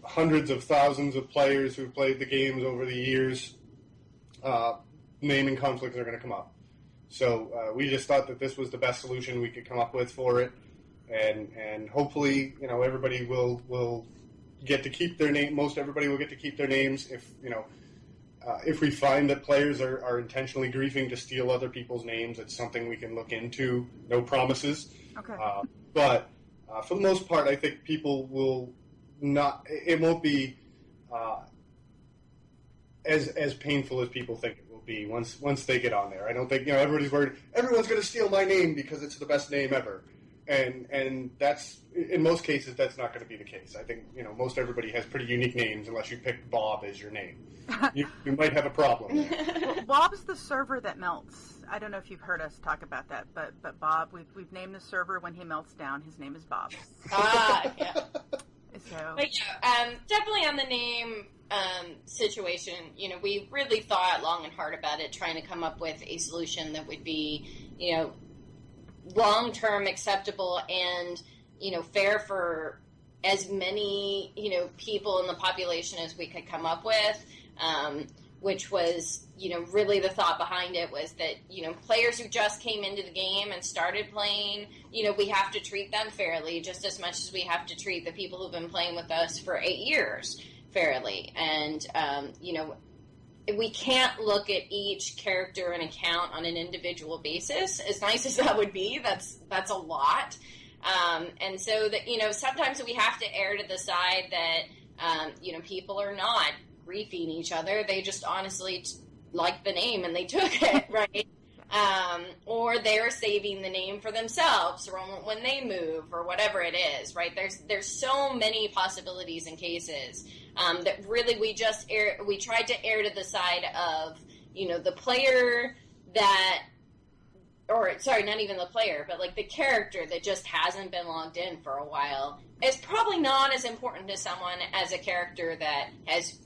E: hundreds of thousands of players who've played the games over the years, naming conflicts are going to come up. So we just thought that this was the best solution we could come up with for it. And hopefully, everybody will get to keep their name. Most everybody will get to keep their names if we find that players are intentionally griefing to steal other people's names, it's something we can look into. No promises.
B: Okay.
E: But for the most part, I think people will not. It won't be as painful as people think it will be once they get on there. I don't think everybody's worried. Everyone's going to steal my name because it's the best name ever, and that's in most cases that's not going to be the case. I think most everybody has pretty unique names unless you pick Bob as your name. You might have a problem there.
B: Well, Bob's the server that melts. I don't know if you've heard us talk about that, but Bob, we've named the server when he melts down. His name is Bob.
D: Yeah.
B: So,
D: but definitely on the name situation, we really thought long and hard about it, trying to come up with a solution that would be, long-term acceptable and, fair for as many, people in the population as we could come up with, which was, really the thought behind it was that, players who just came into the game and started playing, we have to treat them fairly just as much as we have to treat the people who've been playing with us for 8 years fairly. And, we can't look at each character and account on an individual basis. As nice as that would be, that's a lot. And so that, sometimes we have to err to the side that, people are not griefing each other. They just honestly like the name and they took it, right? Or they're saving the name for themselves or when they move or whatever it is, right? There's so many possibilities and cases that really we tried to err to the side of, the player that, or sorry, not even the player, but like the character that just hasn't been logged in for a while is probably not as important to someone as a character that has,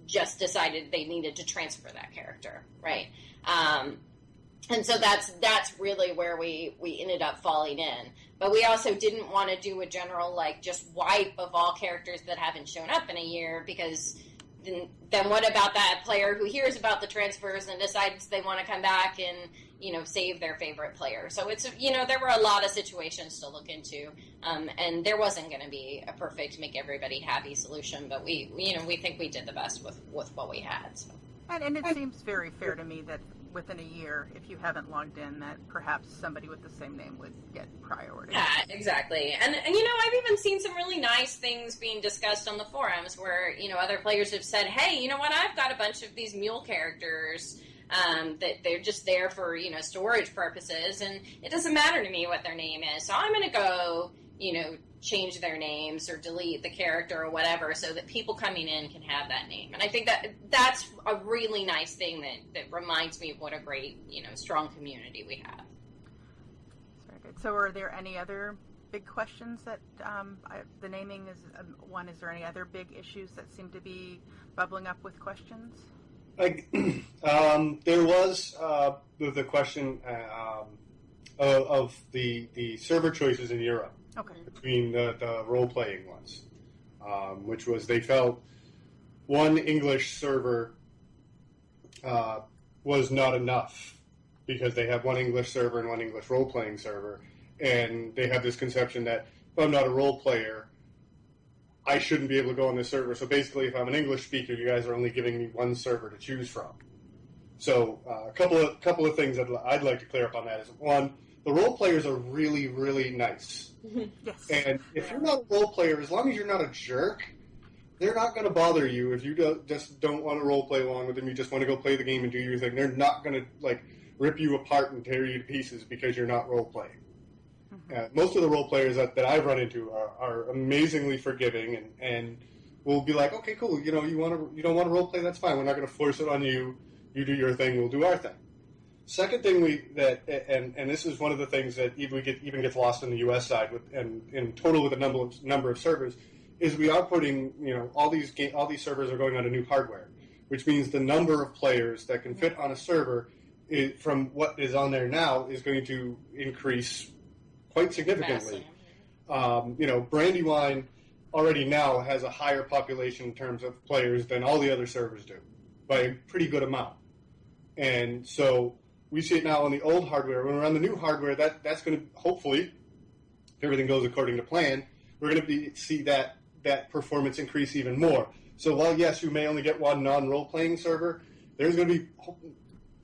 D: just decided they needed to transfer that character, right? And so that's really where we ended up falling in. But we also didn't want to do a general, just wipe of all characters that haven't shown up in a year, because then what about that player who hears about the transfers and decides they want to come back and, save their favorite player? So it's, there were a lot of situations to look into, and there wasn't going to be a perfect make everybody happy solution, but we think we did the best with what we had. So.
B: And it seems very fair to me that within a year, if you haven't logged in, that perhaps somebody with the same name would get priority.
D: Yeah, exactly. And I've even seen some really nice things being discussed on the forums where, other players have said, hey, you know what, I've got a bunch of these mule characters that they're just there for, storage purposes, and it doesn't matter to me what their name is, so I'm going to go, change their names or delete the character or whatever so that people coming in can have that name. And I think that's a really nice thing that reminds me of what a great, strong community we have.
B: Very good. So are there any other big questions that the naming is one? Is there any other big issues that seem to be bubbling up with questions?
E: There was the question of the server choices in Europe.
B: Okay.
E: Between the role-playing ones, which was they felt one English server was not enough because they have one English server and one English role-playing server, and they have this conception that if I'm not a role player, I shouldn't be able to go on this server. So basically, if I'm an English speaker, you guys are only giving me one server to choose from. So a couple of things I'd like to clear up on that is, one, the role players are really, really nice.
B: Yes.
E: And if you're not a role player, as long as you're not a jerk, they're not going to bother you if you just don't want to role play along with them. You just want to go play the game and do your thing. They're not going to rip you apart and tear you to pieces because you're not role playing. Mm-hmm. Most of the role players that I've run into are amazingly forgiving and will be like, okay, cool. You don't want to role play, that's fine. We're not going to force it on you. You do your thing. We'll do our thing. Second thing and this is one of the things that even gets lost on the U.S. side and in total with the number of servers, is we are putting all these servers are going on to new hardware, which means the number of players that can fit on a server from what is on there now is going to increase quite significantly. Brandywine already now has a higher population in terms of players than all the other servers do by a pretty good amount, and so. We see it now on the old hardware. When we're on the new hardware, that's going to, hopefully, if everything goes according to plan, we're going to see that performance increase even more. So while, yes, you may only get one non-role-playing server, there's going to be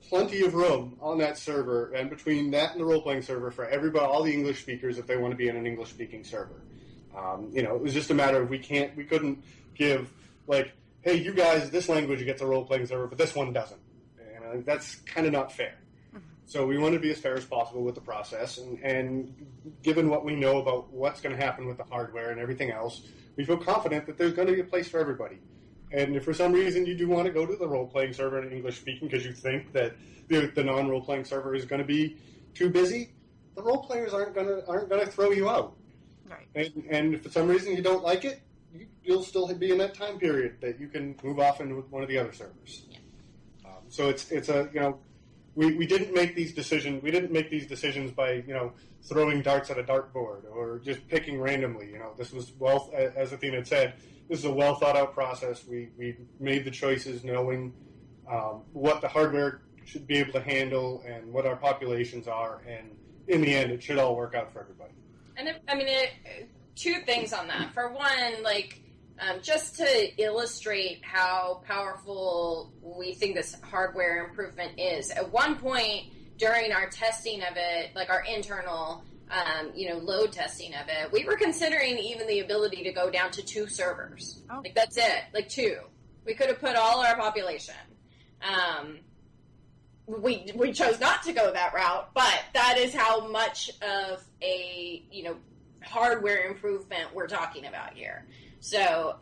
E: plenty of room on that server, and between that and the role-playing server for everybody, all the English speakers, if they want to be in an English-speaking server. It was just a matter of we couldn't give, hey, you guys, this language gets a role-playing server, but this one doesn't. And that's kind of not fair. So we want to be as fair as possible with the process, and given what we know about what's going to happen with the hardware and everything else, we feel confident that there's going to be a place for everybody. And if for some reason you do want to go to the role-playing server in English-speaking because you think that the non-role-playing server is going to be too busy, the role-players aren't going to throw you out.
B: Right.
E: And if for some reason you don't like it, you'll still be in that time period that you can move off into one of the other servers.
D: Yeah.
E: So it's a we didn't make these decisions. We didn't make these decisions by throwing darts at a dartboard or just picking randomly. This was as Athena had said, this is a well thought out process. We made the choices knowing what the hardware should be able to handle and what our populations are, and in the end, it should all work out for everybody.
D: And two things on that. For one, just to illustrate how powerful we think this hardware improvement is. At one point during our testing of it, our internal, load testing of it, we were considering even the ability to go down to 2 servers.
B: Oh.
D: That's it. 2. We could have put all our population. We chose not to go that route, but that is how much of a, hardware improvement we're talking about here. So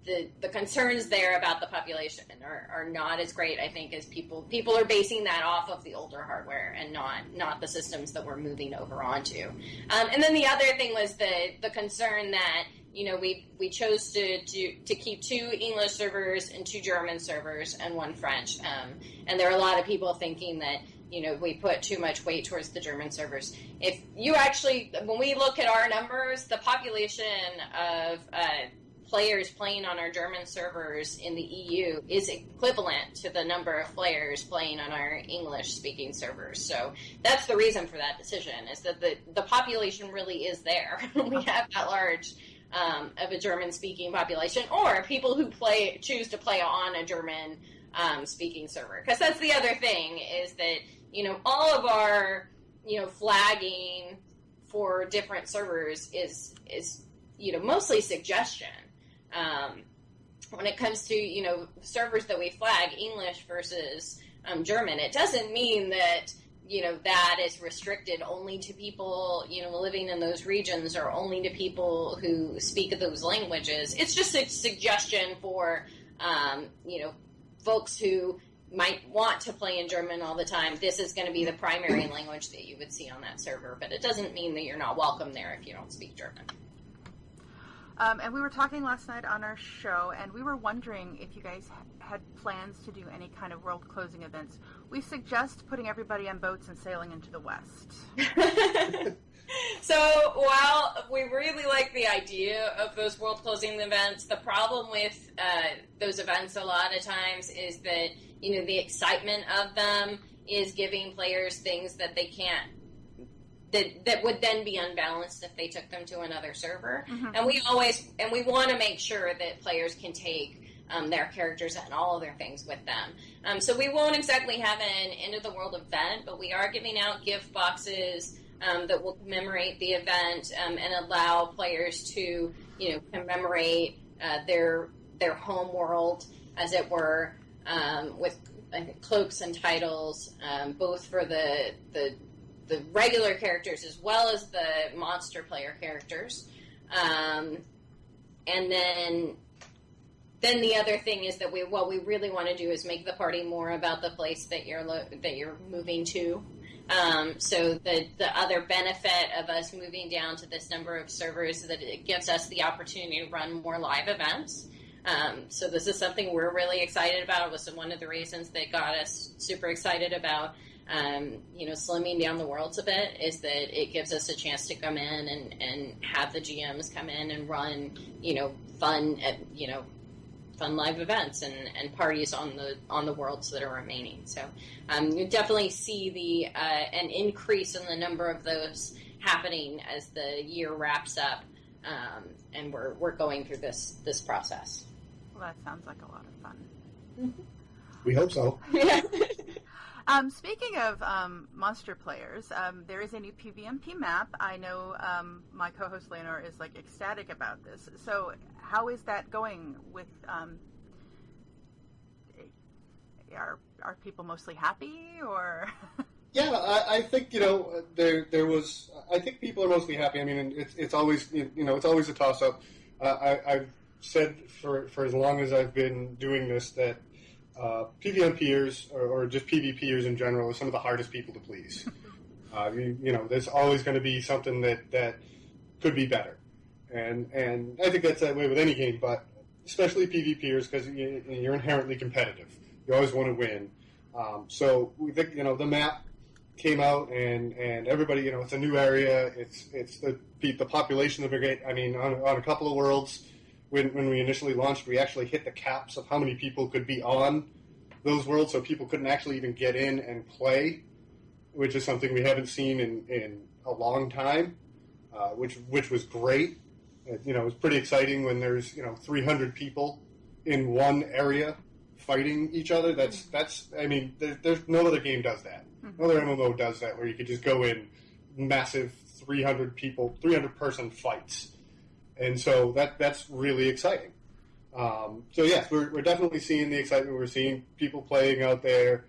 D: the concerns there about the population are not as great, I think, as people are basing that off of the older hardware and not the systems that we're moving over onto. And then the other thing was the concern that we chose to keep 2 English servers and 2 German servers and 1 French. And there are a lot of people thinking that we put too much weight towards the German servers. If you actually, when we look at our numbers, the population of players playing on our German servers in the EU is equivalent to the number of players playing on our English-speaking servers. So that's the reason for that decision, is that the population really is there. We have that large of a German-speaking population, or people who choose to play on a German speaking server. Because that's the other thing, is that all of our flagging for different servers is mostly suggestion. When it comes to servers that we flag, English versus German, it doesn't mean that that is restricted only to people living in those regions or only to people who speak those languages. It's just a suggestion for folks who might want to play in German all the time. This is going to be the primary language that you would see on that server, but it doesn't mean that you're not welcome there if you don't speak German.
B: And we were talking last night on our show, and we were wondering if you guys had plans to do any kind of world closing events. We suggest putting everybody on boats and sailing into the west.
D: So while we really like the idea of those world closing events, the problem with those events a lot of times is that the excitement of them is giving players things that they can't, that would then be unbalanced if they took them to another server. Mm-hmm. And we want to make sure that players can take their characters and all of their things with them. So we won't exactly have an end of the world event, but we are giving out gift boxes that will commemorate the event and allow players to commemorate their home world, as it were, with cloaks and titles, both for the regular characters as well as the monster player characters. And then the other thing is that what we really want to do is make the party more about the place that you're moving to. So the other benefit of us moving down to this number of servers is that it gives us the opportunity to run more live events. So this is something we're really excited about. It was one of the reasons that got us super excited about slimming down the worlds a bit, is that it gives us a chance to come in and have the GMs come in and run, fun live events and parties on the worlds that are remaining. So you definitely see an increase in the number of those happening as the year wraps up, and we're going through this process.
B: Well, that sounds like a lot of fun.
D: Mm-hmm.
E: We hope so.
D: Yeah.
B: Speaking of monster players, there is a new PvMP map. I know my co-host Leonor is ecstatic about this. So how is that going with are people mostly happy, or?
E: Yeah, I think there was. I think people are mostly happy. I mean, it's always it's always a toss up. I've said for as long as I've been doing this that PvMPers or just PvPers in general are some of the hardest people to please. There's always going to be something that could be better, and I think that's that way with any game, but especially PvPers because you're inherently competitive. You always want to win. So we think the map came out and everybody it's a new area. It's the population of a great. I mean, on a couple of worlds, when we initially launched, we actually hit the caps of how many people could be on those worlds, so people couldn't actually even get in and play, which is something we haven't seen in a long time, which was great. It was pretty exciting when there's 300 people in one area fighting each other. That's I mean, there's no other game does that. No other MMO does that, where you could just go in massive 300 person fights, and so that's really exciting. So yes, we're definitely seeing the excitement. We're seeing people playing out there,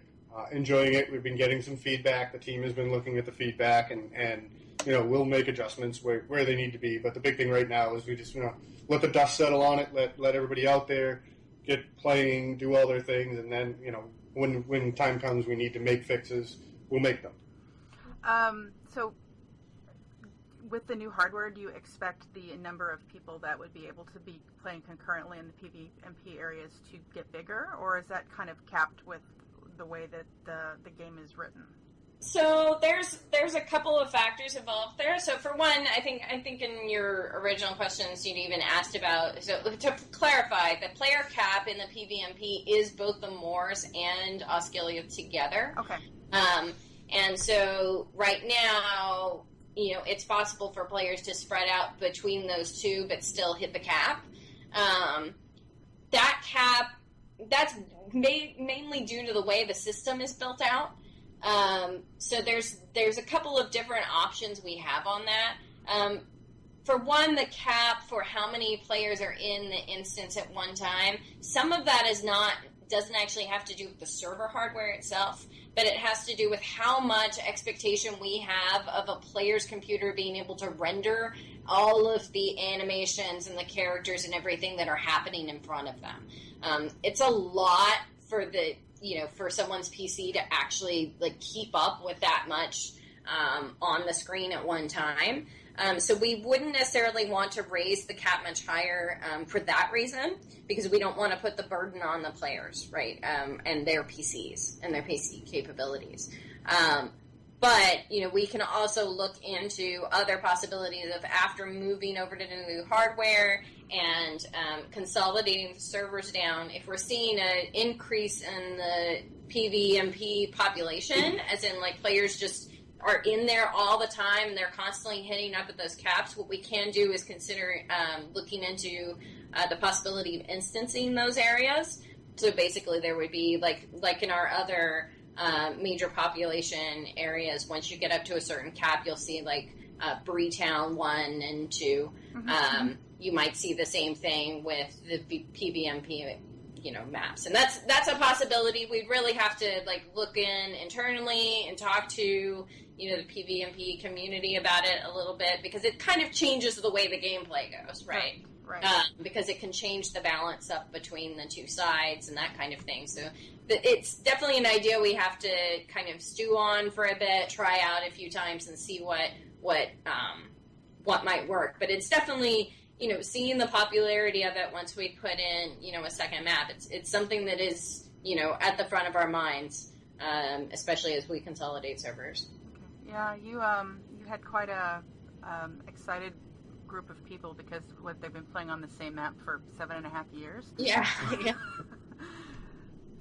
E: enjoying it. We've been getting some feedback. The team has been looking at the feedback, and we'll make adjustments where they need to be. But the big thing right now is we just let the dust settle on it. Let everybody out there get playing, do all their things, and then when time comes, we need to make fixes. We'll make them.
B: So, with the new hardware, do you expect the number of people that would be able to be playing concurrently in the PvMP areas to get bigger, or is that kind of capped with the way that the game is written?
D: So there's a couple of factors involved there. So for one, I think in your original questions you'd even asked about. So to clarify, the player cap in the PvMP is both the Moors and Osgiliath together.
B: Okay.
D: And so right now, it's possible for players to spread out between those two, but still hit the cap. That cap, that's mainly due to the way the system is built out. So there's a couple of different options we have on that. For one, the cap for how many players are in the instance at one time, some of that doesn't actually have to do with the server hardware itself, but it has to do with how much expectation we have of a player's computer being able to render all of the animations and the characters and everything that are happening in front of them. It's a lot for for someone's PC to actually keep up with that much on the screen at one time. So we wouldn't necessarily want to raise the cap much higher for that reason, because we don't want to put the burden on the players, right, and their PCs and their PC capabilities. But, we can also look into other possibilities of, after moving over to the new hardware and consolidating the servers down, if we're seeing an increase in the PvMP population, as in players just are in there all the time and they're constantly hitting up at those caps, what we can do is consider looking into the possibility of instancing those areas. So basically there would be, like in our other major population areas, once you get up to a certain cap, you'll see Breetown 1 and 2.
B: Mm-hmm.
D: You might see the same thing with the PvMP maps, and that's a possibility. We'd really have to look in internally and talk to the PvMP community about it a little bit, because it kind of changes the way the gameplay goes, right?
B: Right.
D: Because it can change the balance up between the two sides and that kind of thing. So it's definitely an idea we have to kind of stew on for a bit, try out a few times, and see what might work. But it's definitely, seeing the popularity of it once we put in, a second map. It's something that is, at the front of our minds, especially as we consolidate servers.
B: Okay. Yeah, you had quite a excited group of people, because they've been playing on the same map for 7.5 years.
D: Yeah.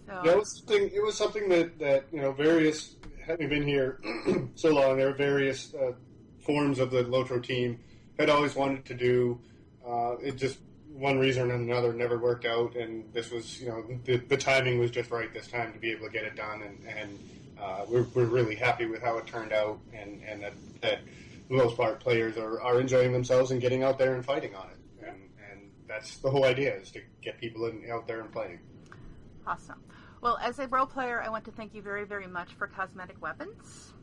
B: So
E: it was something that various, having been here so long, there were various forms of the LOTRO team had always wanted to do. It just, one reason or another, never worked out, and this was, the timing was just right this time to be able to get it done, and we're really happy with how it turned out, and that for the most part, players are enjoying themselves and getting out there and fighting on it, and that's the whole idea, is to get people out there and playing.
B: Awesome. Well, as a role player, I want to thank you very, very much for cosmetic weapons.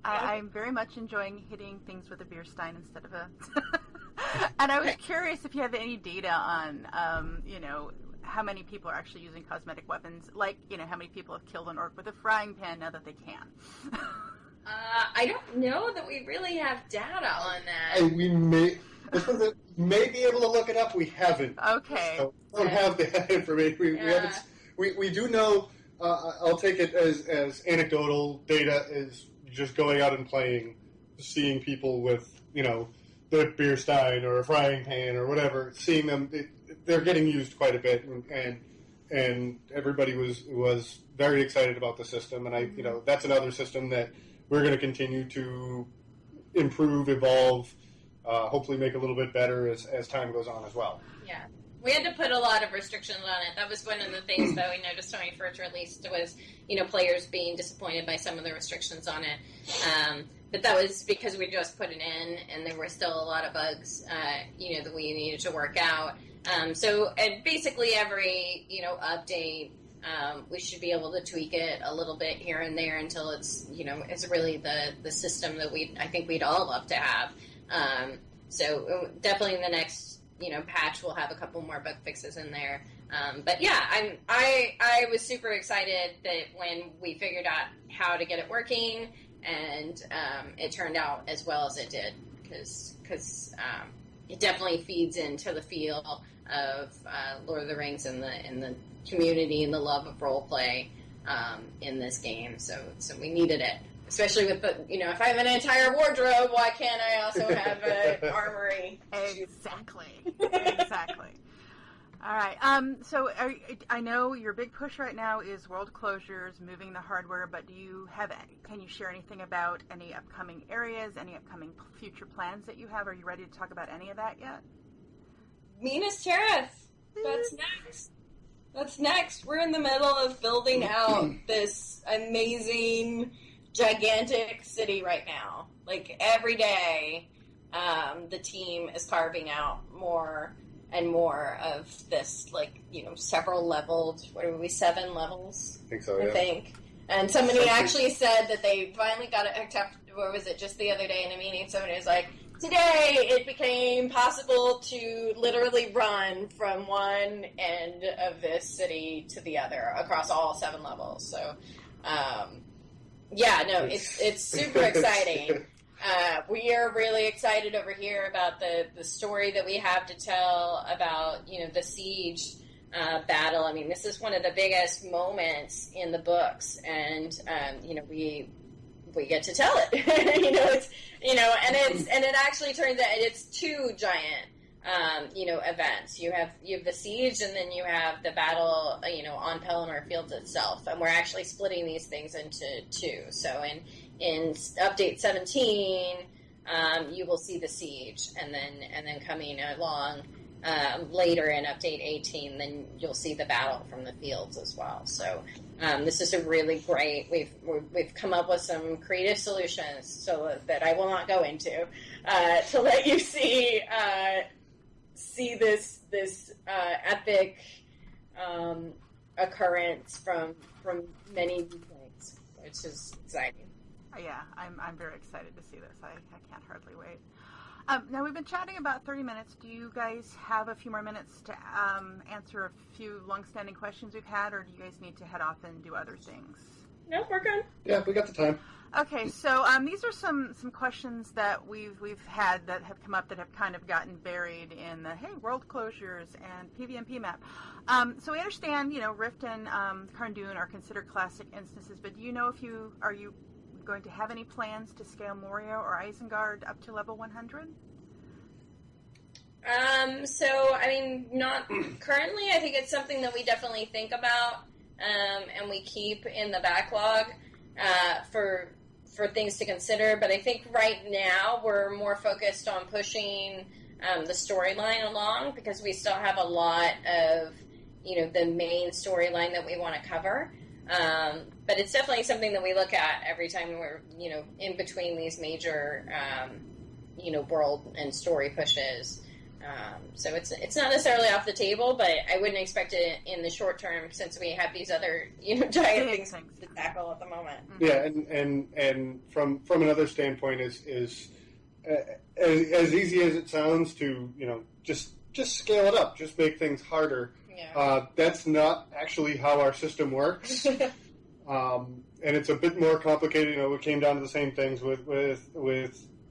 B: I'm very much enjoying hitting things with a beer stein instead of a... And I was curious if you have any data on, how many people are actually using cosmetic weapons. Like, how many people have killed an orc with a frying pan now that they can.
D: I don't know that we really have data on that.
E: We may be able to look it up. We haven't.
B: Okay.
E: So we don't have that information. We do know. I'll take it as anecdotal data is just going out and playing, seeing people with the beer stein or a frying pan or whatever, seeing them. They're getting used quite a bit, and everybody was very excited about the system. And that's another system that we're going to continue to improve, evolve, hopefully make a little bit better as time goes on as well.
D: Yeah. We had to put a lot of restrictions on it. That was one of the things that we noticed when we first released was, players being disappointed by some of the restrictions on it. But that was because we just put it in, and there were still a lot of bugs, that we needed to work out. So basically every, update, we should be able to tweak it a little bit here and there until it's, it's really the system that I think we'd all love to have. So definitely in the next, patch we'll have a couple more bug fixes in there. But yeah, I was super excited that when we figured out how to get it working, and it turned out as well as it did, because it definitely feeds into the feel of Lord of the Rings and the community and the love of role play in this game. So we needed it. Especially with if I have an entire wardrobe, why can't I also have an armory?
B: Exactly. All right. So I know your big push right now is world closures, moving the hardware, but can you share anything about any upcoming areas, any upcoming future plans that you have? Are you ready to talk about any of that yet?
D: Minas Tirith. That's next. We're in the middle of building out this amazing, gigantic city right now. Like every day, the team is carving out more and more of this, several leveled. What are we? 7 levels.
E: I think so. Yeah.
D: I think. And somebody actually said that they finally got it hooked up. What was it? Just the other day in a meeting, somebody was like, "Today it became possible to literally run from one end of this city to the other across all 7 levels." So. It's super exciting. We are really excited over here about the story that we have to tell about, the siege battle. I mean, this is one of the biggest moments in the books, and we get to tell it. And it actually turns out it's 2 giant events. You have the siege, and then you have the battle, on Pelennor Fields itself. And we're actually splitting these things into 2. So in update 17, you will see the siege, and then coming along later in update 18, then you'll see the battle from the fields as well. So this is a really great. We've come up with some creative solutions so that I will not go into to let you see this epic occurrence from many viewpoints, which is exciting.
B: Yeah, I'm very excited to see this. I can't hardly wait. Now, we've been chatting about 30 minutes. Do you guys have a few more minutes to answer a few long-standing questions we've had, or do you guys need to head off and do other things?
D: No, we're good.
E: Yeah, we got the time.
B: Okay, so these are some questions that we've had that have come up that have kind of gotten buried in the world closures and PvMP map. So we understand, Rift and Cardoon are considered classic instances, but do you know are you going to have any plans to scale Moria or Isengard up to level 100?
D: Not currently. I think it's something that we definitely think about, and we keep in the backlog for things to consider. But I think right now we're more focused on pushing the storyline along, because we still have a lot of, the main storyline that we want to cover. But it's definitely something that we look at every time we're, in between these major, world and story pushes. So it's not necessarily off the table, but I wouldn't expect it in the short term since we have these other giant things to tackle at the moment.
E: Yeah, and from another standpoint is as easy as it sounds to just scale it up, just make things harder.
D: Yeah.
E: That's not actually how our system works. And it's a bit more complicated. It came down to the same things with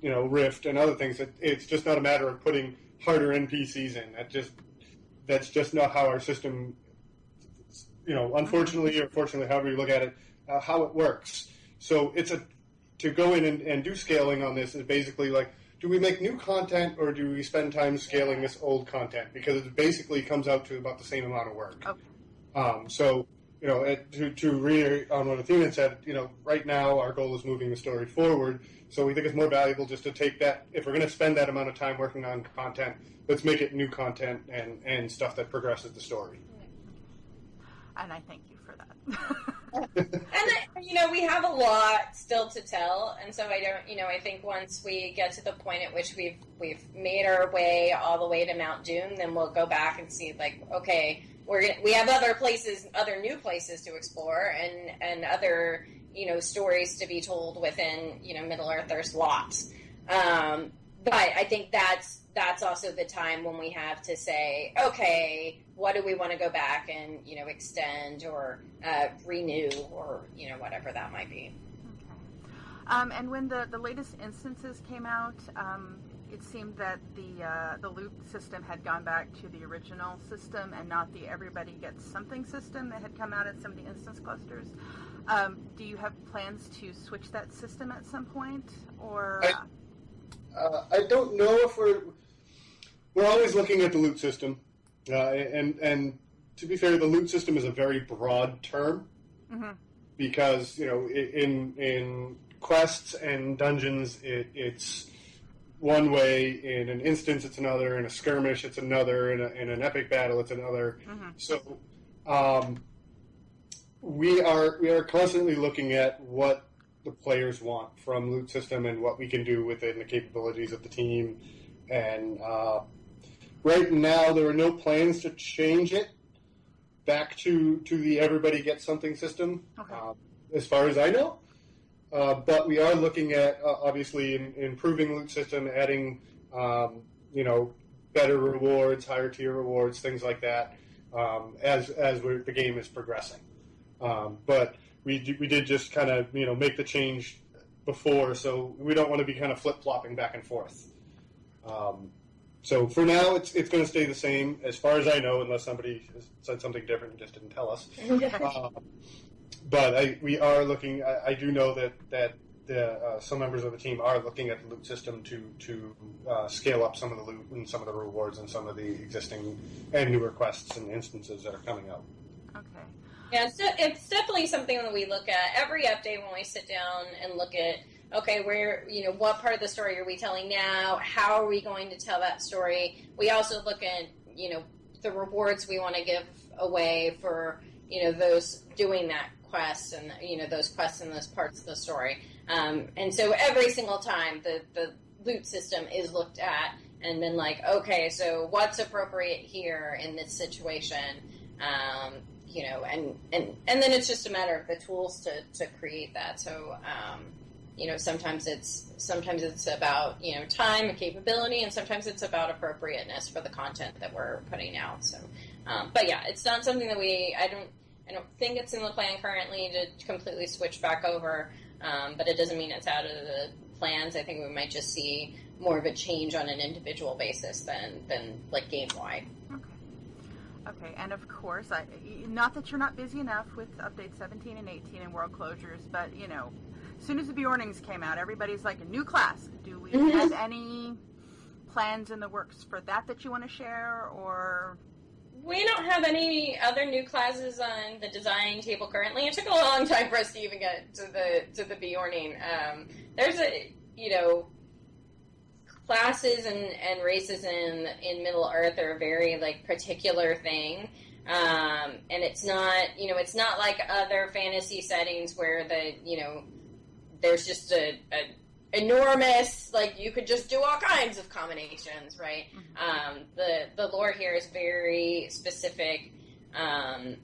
E: Rift and other things. It's just not a matter of putting harder NPCs in. That's just not how our system, unfortunately or fortunately, however you look at it, how it works. So to go in and do scaling on this is basically like, do we make new content or do we spend time scaling this old content? Because it basically comes out to about the same amount of work.
B: Okay.
E: So, to reiterate on what Athena said, right now our goal is moving the story forward. So we think it's more valuable just to take that, if we're going to spend that amount of time working on content, let's make it new content and stuff that progresses the story.
B: And I thank you for that.
D: And we have a lot still to tell, and so I think once we get to the point at which we've made our way all the way to Mount Doom, then we'll go back and see, like, okay, we have other new places to explore, and other stories to be told within Middle Earth. There's lots, but I think that's also the time when we have to say, okay, what do we want to go back and extend or renew or whatever that might be.
B: Okay. And when the latest instances came out, it seemed that the loot system had gone back to the original system and not the everybody gets something system that had come out at some of the instance clusters. Do you have plans to switch that system at some point, or?
E: I don't know if we're always looking at the loot system, and to be fair, the loot system is a very broad term, because in quests and dungeons it's one way, in an instance it's another, in a skirmish it's another, in an epic battle it's another. So we are constantly looking at what the players want from loot system and what we can do within the capabilities of the team. And right now there are no plans to change it back to the everybody gets something system, as far as I know. But we are looking at, obviously, improving loot system, adding, better rewards, higher tier rewards, things like that, as the game is progressing. But we did just kind of, make the change before, so we don't want to be kind of flip-flopping back and forth. So for now, it's going to stay the same, as far as I know, unless somebody has said something different and just didn't tell us. But we are looking. I do know that some members of the team are looking at the loot system to scale up some of the loot and some of the rewards and some of the existing and newer quests and instances that are coming out.
B: Okay.
D: Yeah, it's definitely something that we look at every update when we sit down and look at, okay, what part of the story are we telling now? How are we going to tell that story? We also look at, the rewards we want to give away for, those doing that quest and, those quests and those parts of the story. And so every single time the loot system is looked at and then like, okay, so what's appropriate here in this situation? And then it's just a matter of the tools to create that. So, sometimes it's about, time and capability, and sometimes it's about appropriateness for the content that we're putting out. So, but yeah, it's not something that I don't think it's in the plan currently to completely switch back over. But it doesn't mean it's out of the plans. I think we might just see more of a change on an individual basis than like game-wide.
B: Okay, and of course, not that you're not busy enough with updates 17 and 18 and world closures, but, as soon as the Bjornings came out, everybody's like, a new class. Do we have any plans in the works for that you want to share, or?
D: We don't have any other new classes on the design table currently. It took a long time for us to even get to the Bjorning. There's classes and races in Middle Earth are a very particular thing, and it's not like other fantasy settings where there's just a enormous, like you could just do all kinds of combinations, right? The lore here is very specific, and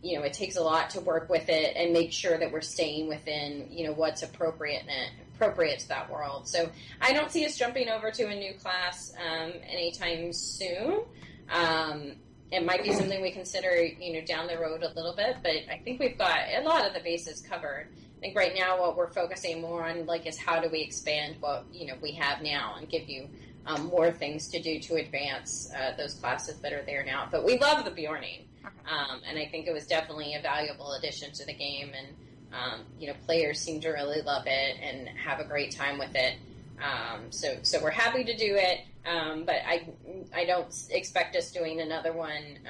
D: it takes a lot to work with it and make sure that we're staying within what's appropriate to that world. So I don't see us jumping over to a new class anytime soon. It might be something we consider down the road a little bit, but I think we've got a lot of the bases covered. I think right now what we're focusing more on is how do we expand what we have now and give you more things to do to advance those classes that are there now. But we love the Bjorning, and I think it was definitely a valuable addition to the game, and players seem to really love it and have a great time with it. So we're happy to do it, but I don't expect us doing another one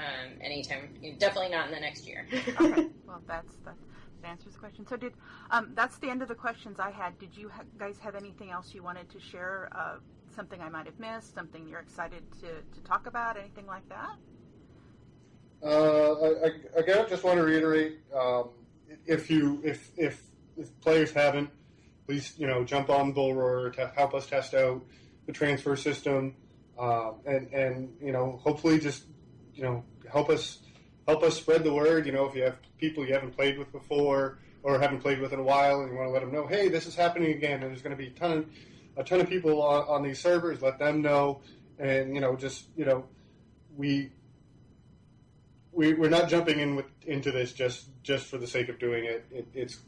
D: anytime. Definitely not in the next year.
B: Okay. Well, that answers the question. So that's the end of the questions I had. Did you guys have anything else you wanted to share? Something I might have missed? Something you're excited to talk about? Anything like that?
E: Again, I just want to reiterate, if players haven't, please jump on Bullroarer to help us test out the transfer system, and hopefully just help us spread the word. If you have people you haven't played with before or haven't played with in a while, and you want to let them know, hey, this is happening again, and there's going to be a ton of people on these servers. Let them know, and we're not jumping into this just for the sake of doing it.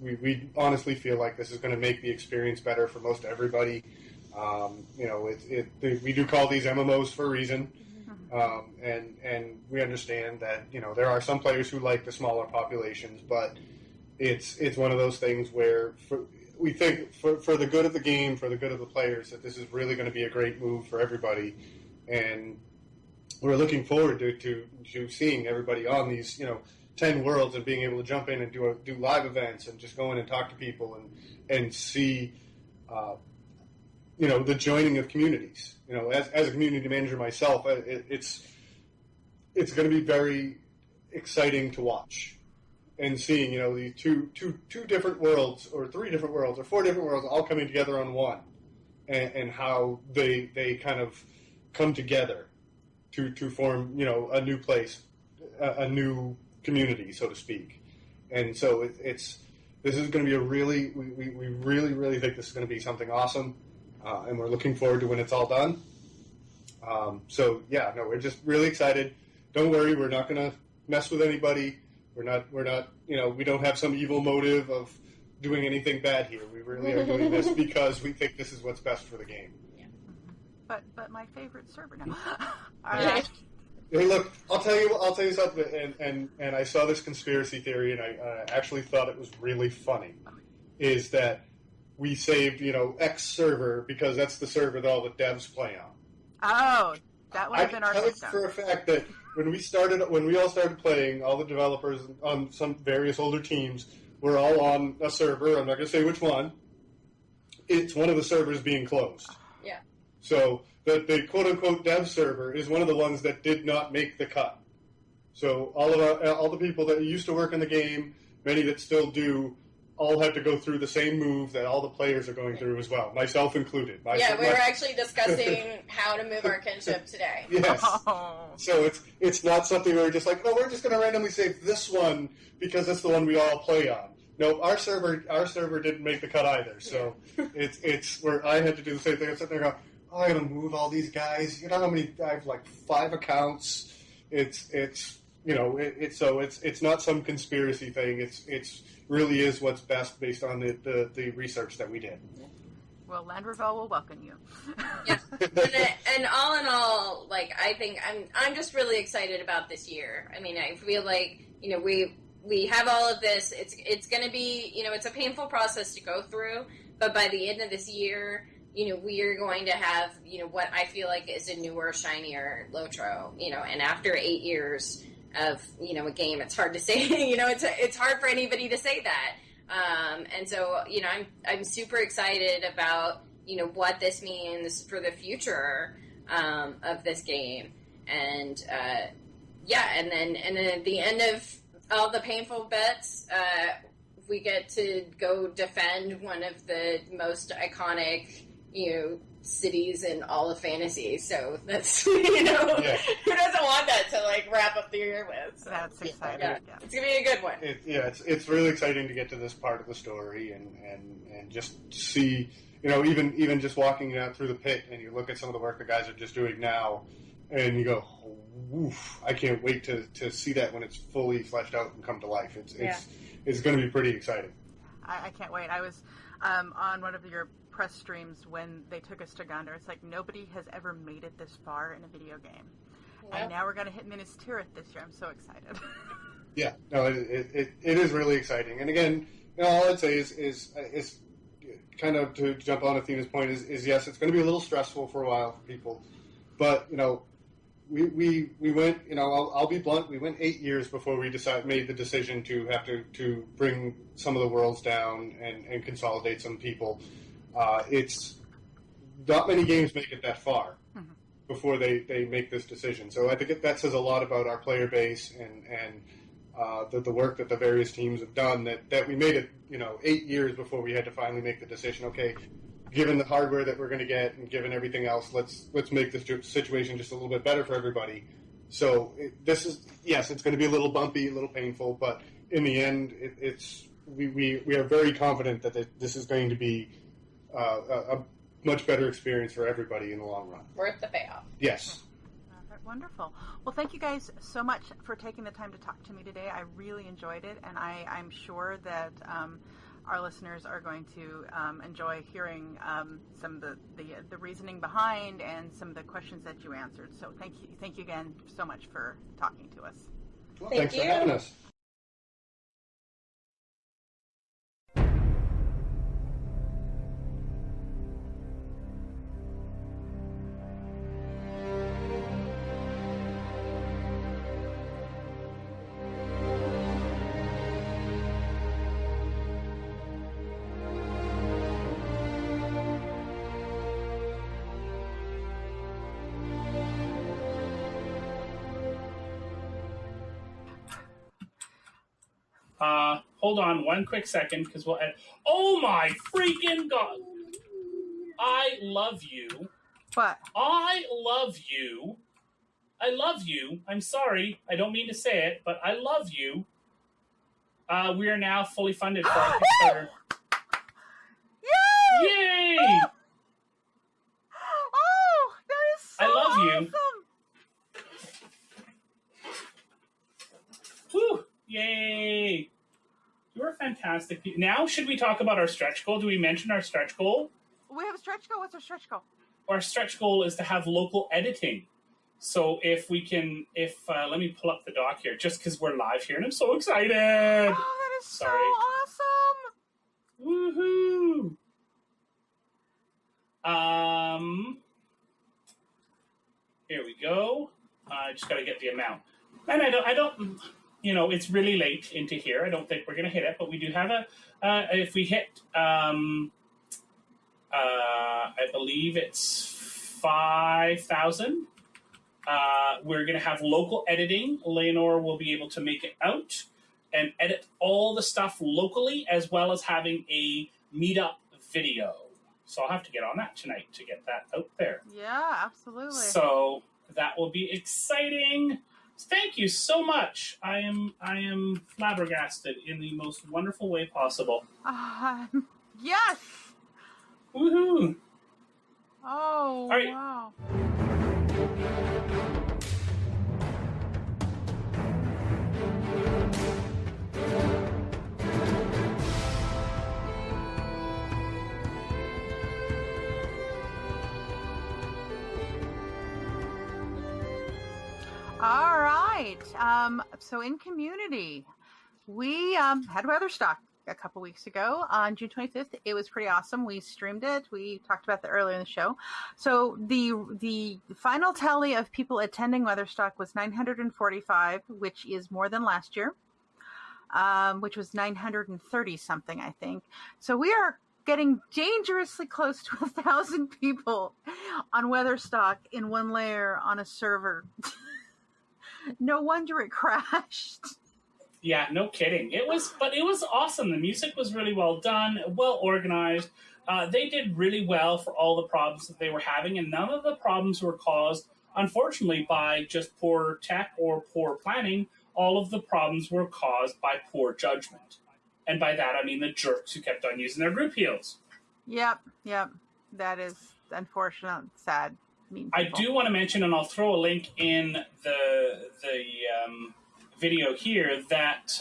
E: We honestly feel like this is going to make the experience better for most everybody. We do call these MMOs for a reason, and we understand that there are some players who like the smaller populations, but it's one of those things where we think for the good of the game, for the good of the players, that this is really going to be a great move for everybody, and we're looking forward to seeing everybody on these 10 worlds and being able to jump in and do live events and just go in and talk to people and see the joining of communities. As a community manager myself, it's going to be very exciting to watch and seeing the two different worlds or 3 different worlds or 4 different worlds all coming together on one, and how they kind of come together to form, a new place, a new community, so to speak. And so this is going to be we really, really think this is going to be something awesome, and we're looking forward to when it's all done. We're just really excited. Don't worry, we're not going to mess with anybody. We're not, we don't have some evil motive of doing anything bad here. We really are doing this because we think this is what's best for the game.
B: But my favorite server now.
E: Hey, look, I'll tell you something. And I saw this conspiracy theory, and I actually thought it was really funny. Is that we saved X server because that's the server that all the devs play on.
B: Oh, that would have been our system.
E: For a fact that when we all started playing, all the developers on some various older teams were all on a server. I'm not going to say which one. It's one of the servers being closed.
D: Yeah.
E: So the quote-unquote dev server is one of the ones that did not make the cut. So all the people that used to work in the game, many that still do, all have to go through the same move that all the players are going through as well, myself included.
D: We were actually discussing how to move our kinship today.
E: Yes. Oh. So it's not something where we're just like, we're just going to randomly save this one because that's the one we all play on. No, our server didn't make the cut either. So it's where I had to do the same thing. I'm sitting there going, I got to move all these guys. You know how many? I have like 5 accounts. It's not some conspiracy thing. It's really is what's best based on the research that we did.
B: Well, Landrevel will welcome you.
D: Yeah, and all in all, I think I'm just really excited about this year. I mean, I feel like we have all of this. It's going to be it's a painful process to go through, but by the end of this year, we are going to have what I feel like is a newer, shinier LOTRO. And after 8 years of a game, it's hard to say. It's hard for anybody to say that. And so I'm super excited about what this means for the future of this game. And and then at the end of all the painful bits, we get to go defend one of the most iconic, cities in all of fantasy. So that's, who doesn't want that to like wrap up the year with? So,
B: that's exciting.
D: Yeah. It's gonna be a good one.
E: It's really exciting to get to this part of the story and just see, even just walking out through the pit and you look at some of the work the guys are just doing now, and you go, oof, I can't wait to see that when it's fully fleshed out and come to life. It's going to be pretty exciting.
B: I can't wait. I was on one of your press streams when they took us to Gondor. It's like nobody has ever made it this far in a video game. Yeah. And now we're going to hit Minas Tirith this year. I'm so excited.
E: Yeah, no, it is really exciting. And again, all I'd say is kind of to jump on Athena's point is yes, it's going to be a little stressful for a while for people. But, we went, I'll be blunt, we went 8 years before we made the decision to have to bring some of the worlds down and consolidate some people. It's not many games make it that far before they make this decision. So I think that says a lot about our player base and the work that the various teams have done, that we made it, 8 years before we had to finally make the decision, okay, given the hardware that we're going to get and given everything else, let's make this situation just a little bit better for everybody. So it's going to be a little bumpy, a little painful, but in the end, we are very confident that this is going to be a much better experience for everybody in the long run.
D: Worth the payoff.
E: Yes.
B: Wonderful. Well, thank you guys so much for taking the time to talk to me today. I really enjoyed it, and I'm sure that our listeners are going to enjoy hearing some of the reasoning behind and some of the questions that you answered. So thank you again so much for talking to us.
E: Well, thanks for having us.
C: Hold on one quick second, because we'll add... Oh my freaking God! I love you.
B: What?
C: I love you. I love you. I'm sorry. I don't mean to say it, but I love you. We are now fully funded for our Kickstarter.
B: Yay!
C: Yay!
B: Oh, that is so
C: I love
B: awesome.
C: You. Woo! Yay! You're fantastic. Now, should we talk about our stretch goal? Do we mention our stretch goal?
B: We have a stretch goal. What's our stretch goal?
C: Our stretch goal is to have local editing. So if we can, let me pull up the doc here, just because we're live here, and I'm so excited.
B: Oh, that is so awesome.
C: Woohoo! Here we go. I just got to get the amount. And I don't, it's really late into here. I don't think we're going to hit it, but we do have if we hit, I believe it's 5,000. We're going to have local editing. Leonore will be able to make it out and edit all the stuff locally, as well as having a meetup video. So I'll have to get on that tonight to get that out there.
B: Yeah, absolutely.
C: So that will be exciting. Thank you so much. I am flabbergasted in the most wonderful way possible.
B: Yes.
C: Woohoo!
B: Oh,
C: right.
B: Wow. All right. So in community, we had Weatherstock a couple weeks ago on June 25th. It was pretty awesome. We streamed it. We talked about that earlier in the show. So the final tally of people attending Weatherstock was 945, which is more than last year, which was 930 something, I think. So we are getting dangerously close to 1,000 people on Weatherstock in one layer on a server. No wonder it crashed.
C: Yeah, no kidding. It was awesome. The music was really well done, well organized. They did really well for all the problems that they were having, and none of the problems were caused, unfortunately, by just poor tech or poor planning. All of the problems were caused by poor judgment. And by that, I mean the jerks who kept on using their group heals.
B: Yep. That is unfortunate, sad, mean people.
C: I do want to mention, and I'll throw a link in the video here, that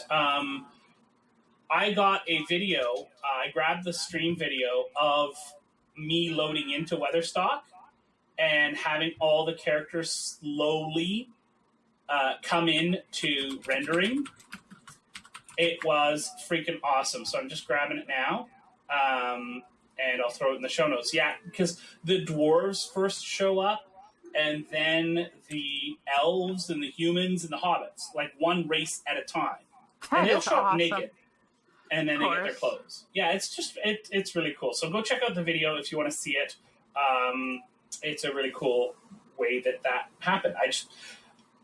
C: I got a video. I grabbed the stream video of me loading into Weatherstock and having all the characters slowly come in to rendering. It was freaking awesome. So I'm just grabbing it now. And I'll throw it in the show notes. Yeah, because the dwarves first show up, and then the elves and the humans and the hobbits, like one race at a time. And they'll show up naked, and then they get their clothes. Yeah, it's just, it's really cool. So go check out the video if you want to see it. It's a really cool way that happened.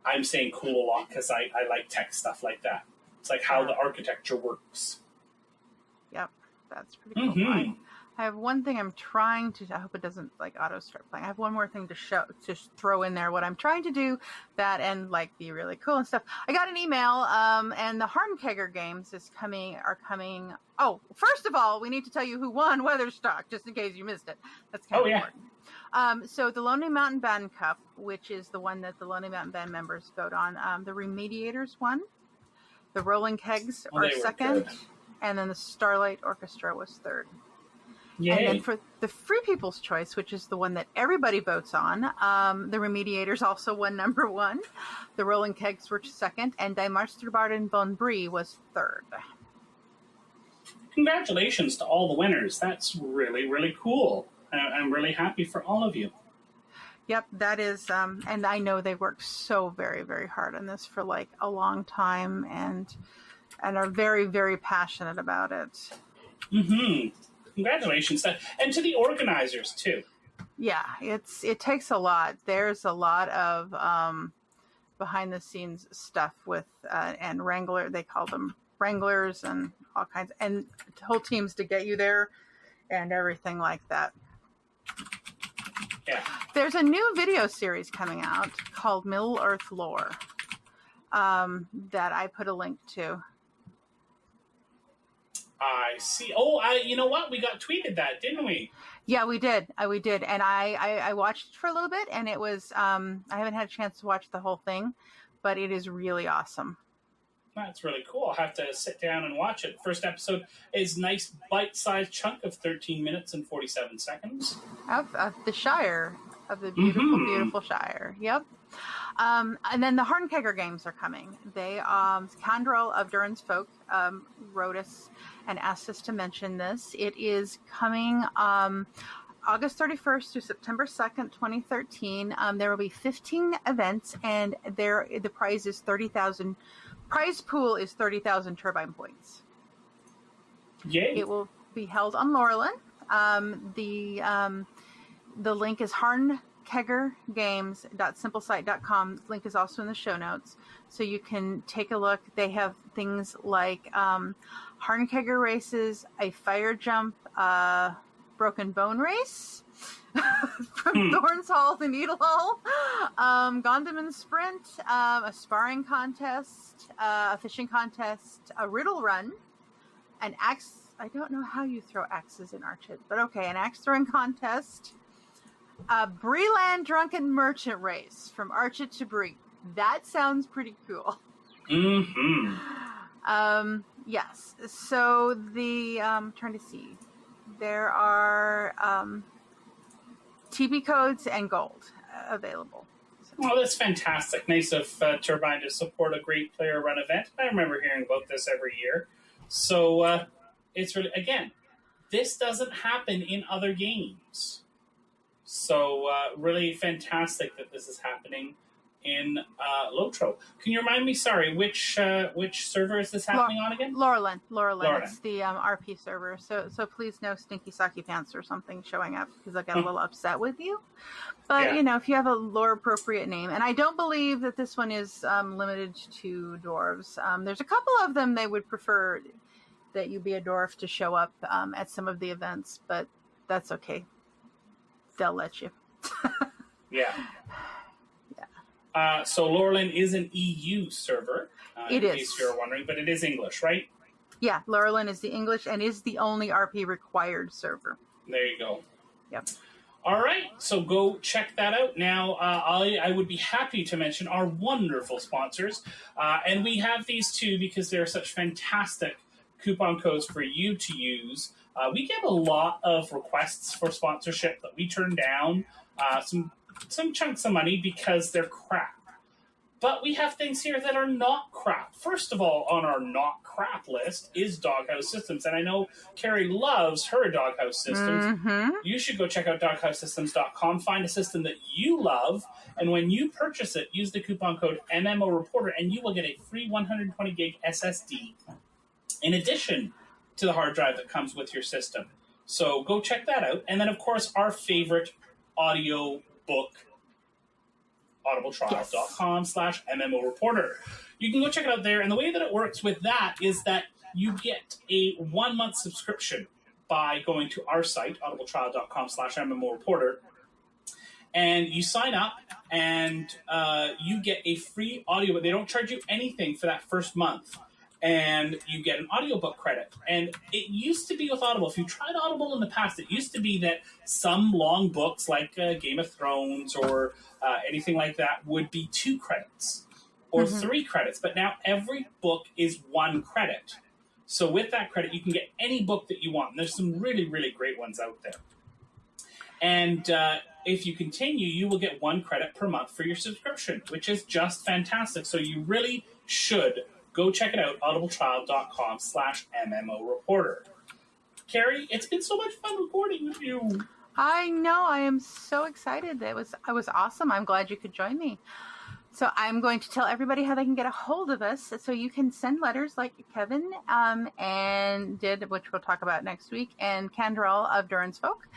C: I'm saying cool a lot because I like tech stuff like that. It's like how the architecture works.
B: Yep, that's pretty cool. Mm-hmm. I have one thing I'm trying to. I hope it doesn't like auto start playing. I have one more thing to throw in there. What I'm trying to do that and like be really cool and stuff. I got an email, and the Harnkegger games are coming. Oh, first of all, we need to tell you who won Weatherstock, just in case you missed it. That's kind of important. So the Lonely Mountain Band Cup, which is the one that the Lonely Mountain Band members vote on, the Remediators won. The Rolling Kegs are second, and then the Starlight Orchestra was third. Yay. And then for the Free People's Choice, which is the one that everybody votes on, the Remediators also won number one. The Rolling Kegs were second, and Die Marsterbaden von Brie was third.
C: Congratulations to all the winners. That's really, really cool. I'm really happy for all of you.
B: Yep, that is, and I know they worked so very, very hard on this for like a long time, and are very, very passionate about it.
C: Mm-hmm. Congratulations, and to the organizers too.
B: Yeah, it takes a lot. There's a lot of behind the scenes stuff with and Wrangler. They call them Wranglers and all kinds, and whole teams to get you there and everything like that.
C: Yeah.
B: There's a new video series coming out called Middle Earth Lore that I put a link to.
C: I see. Oh, you know what? We got tweeted that, didn't we?
B: Yeah, we did. We did. And I watched it for a little bit, and it was, I haven't had a chance to watch the whole thing, but it is really awesome.
C: That's really cool. I'll have to sit down and watch it. First episode is a nice bite-sized chunk of 13 minutes and 47 seconds.
B: Of the Shire, of the beautiful, beautiful Shire. Yep. And then the Harnkegger games are coming. They, Candrel of Durin's Folk wrote us and asked us to mention this. It is coming August 31st through September 2nd, 2013. There will be 15 events, and the prize is 30,000. Prize pool is 30,000 turbine points.
C: Yay!
B: It will be held on Laurelin. The link is harnkeggergames.simplesite.com. Link is also in the show notes, so you can take a look. They have things like Harnkegger races, a fire jump, broken bone race from Thorns Hall to Needle Hall, Gondaman sprint, a sparring contest, a fishing contest, a riddle run, an axe. I don't know how you throw axes in Archit, but okay, an axe throwing contest, a Breeland drunken merchant race from Archit to Bree. That sounds pretty cool.
C: Mm-hmm.
B: Yes. So I'm trying to see. There are TB codes and gold available.
C: Well, that's fantastic. Nice of Turbine to support a great player-run event. I remember hearing about this every year. So it's really, again, this doesn't happen in other games. So really fantastic that this is happening in LOTRO. Can you remind me, sorry, which server is this happening on again?
B: Laurelin. It's the RP server. So please no stinky socky pants or something showing up, because I'll get a little upset with you. But, if you have a lore-appropriate name. And I don't believe that this one is limited to dwarves. There's a couple of them they would prefer that you be a dwarf to show up at some of the events, but that's okay. They'll let you.
C: Yeah. So Laurelin is an EU server, in case you're wondering, but it is English, right?
B: Yeah, Laurelin is the English and is the only RP required server.
C: There you go.
B: Yep.
C: All right, so go check that out. Now, I would be happy to mention our wonderful sponsors, and we have these two because they're such fantastic coupon codes for you to use. We get a lot of requests for sponsorship that we turn down, some chunks of money because they're crap. But we have things here that are not crap. First of all, on our not crap list is Doghouse Systems. And I know Cari loves her Doghouse Systems.
B: Mm-hmm.
C: You should go check out doghousesystems.com, find a system that you love, and when you purchase it, use the coupon code MMOReporter, and you will get a free 120 gig SSD in addition to the hard drive that comes with your system. So go check that out. And then, of course, our favorite audio book, audibletrial.com/MMOReporter. You can go check it out there. And the way that it works with that is that you get a 1-month subscription by going to our site, audibletrial.com/MMOReporter. And you sign up and you get a free audio, but they don't charge you anything for that first month. And you get an audiobook credit. And it used to be with Audible, if you tried Audible in the past, it used to be that some long books like Game of Thrones or anything like that would be 2 credits or 3 credits. But now every book is 1 credit. So with that credit, you can get any book that you want. And there's some really, really great ones out there. And if you continue, you will get 1 credit per month for your subscription, which is just fantastic. So you really should go check it out, audibletrial.com/MMOReporter. Cari, it's been so much fun recording with you.
B: I know. I am so excited. It was awesome. I'm glad you could join me. So I'm going to tell everybody how they can get a hold of us. So you can send letters like Kevin and did, which we'll talk about next week, and Canderel of Duran's Folk.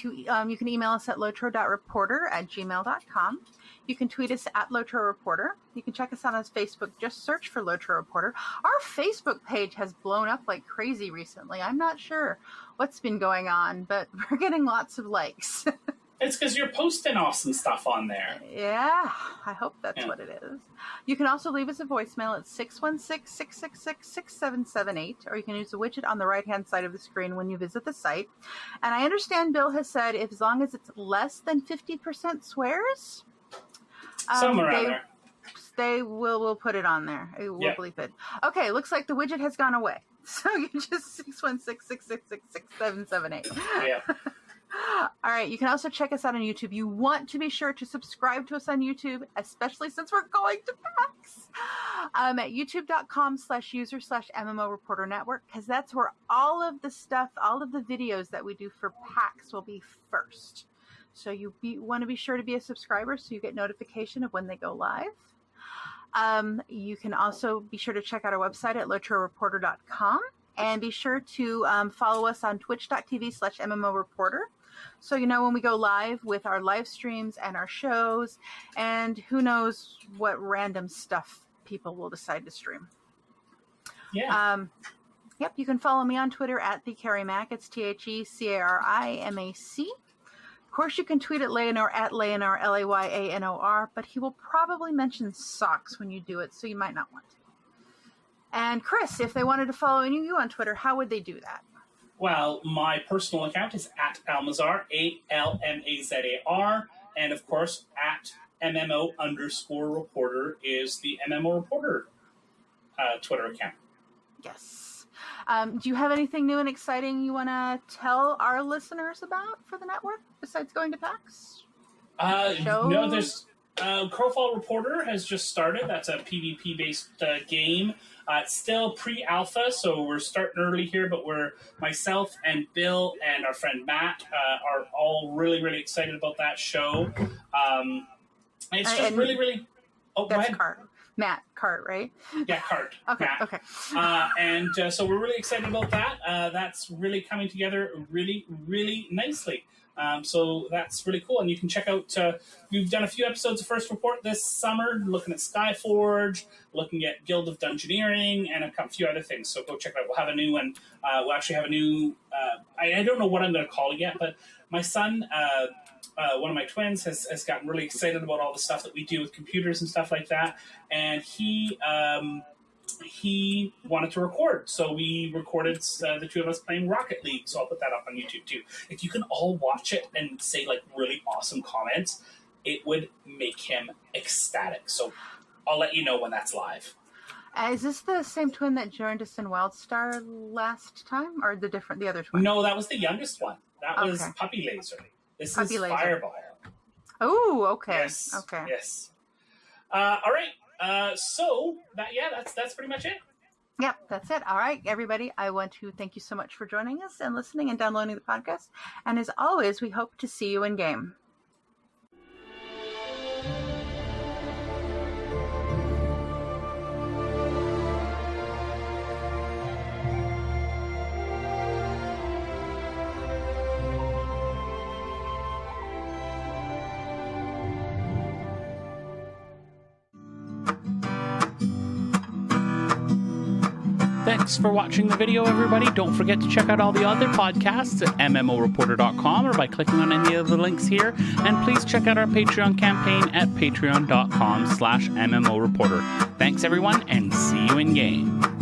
B: You can email us at lotro.reporter@gmail.com. You can tweet us at LOTRO Reporter. You can check us out on Facebook. Just search for LOTRO Reporter. Our Facebook page has blown up like crazy recently. I'm not sure what's been going on, but we're getting lots of likes.
C: It's because you're posting awesome stuff on there.
B: Yeah, I hope that's what it is. You can also leave us a voicemail at 616-666-6778, or you can use the widget on the right-hand side of the screen when you visit the site. And I understand Bill has said if as long as it's less than 50% swears,
C: somewhere around there.
B: They will put it on there. We'll bleep it. Okay, looks like the widget has gone away. So you just 616-666-6778. Yeah. All right, you can also check us out on YouTube. You want to be sure to subscribe to us on YouTube, especially since we're going to PAX, at youtube.com/user/MMO Reporter Network, because that's where all of the stuff, all of the videos that we do for PAX will be first. So you want to be sure to be a subscriber so you get notification of when they go live. You can also be sure to check out our website at LOTROReporter.com, and be sure to follow us on twitch.tv/MMOReporter. So you know when we go live with our live streams and our shows, and who knows what random stuff people will decide to stream.
C: Yeah.
B: Yep, you can follow me on Twitter at @TheCariMac. It's TheCariMac. Of course, you can tweet at Leonor at Leonor, LAYANOR, but he will probably mention socks when you do it, so you might not want to. And Chris, if they wanted to follow you on Twitter, how would they do that?
C: Well, my personal account is at Almazar, ALMAZAR, and of course, at MMO_reporter is the MMO Reporter Twitter account.
B: Yes. Do you have anything new and exciting you want to tell our listeners about for the network besides going to PAX?
C: No, there's Crowfall Reporter has just started. That's a PvP-based game. It's still pre-alpha, so we're starting early here, but myself and Bill and our friend Matt are all really, really excited about that show. It's just really, really... Oh,
B: That's
C: go ahead.
B: Matt Cart, right?
C: Yeah, Cart.
B: Okay,
C: Matt.
B: okay.
C: And so we're really excited about that. That's really coming together really, really nicely. So that's really cool. And you can check out, we've done a few episodes of First Report this summer, looking at Skyforge, looking at Guild of Dungeoneering, and a few other things. So go check it out. We'll have a new one. We'll actually have a new, I don't know what I'm going to call it yet, but my son, one of my twins, has gotten really excited about all the stuff that we do with computers and stuff like that. And he wanted to record, so we recorded the two of us playing Rocket League. So I'll put that up on YouTube too. If you can all watch it and say like really awesome comments, it would make him ecstatic. So I'll let you know when that's live.
B: Is this the same twin that joined us in Wildstar last time, or the other twin?
C: No, that was the youngest one. That was Puppy Laser. This
B: Puppy
C: is
B: Laser.
C: Fireball.
B: Oh, okay.
C: Yes.
B: Okay.
C: Yes. All right. So that's pretty much it.
B: Yep, that's it. All right, everybody. I want to thank you so much for joining us and listening and downloading the podcast. And as always, we hope to see you in game.
A: Thanks for watching the video, everybody. Don't forget to check out all the other podcasts at MMOreporter.com or by clicking on any of the links here. And please check out our Patreon campaign at patreon.com/MMOreporter. Thanks, everyone, and see you in game.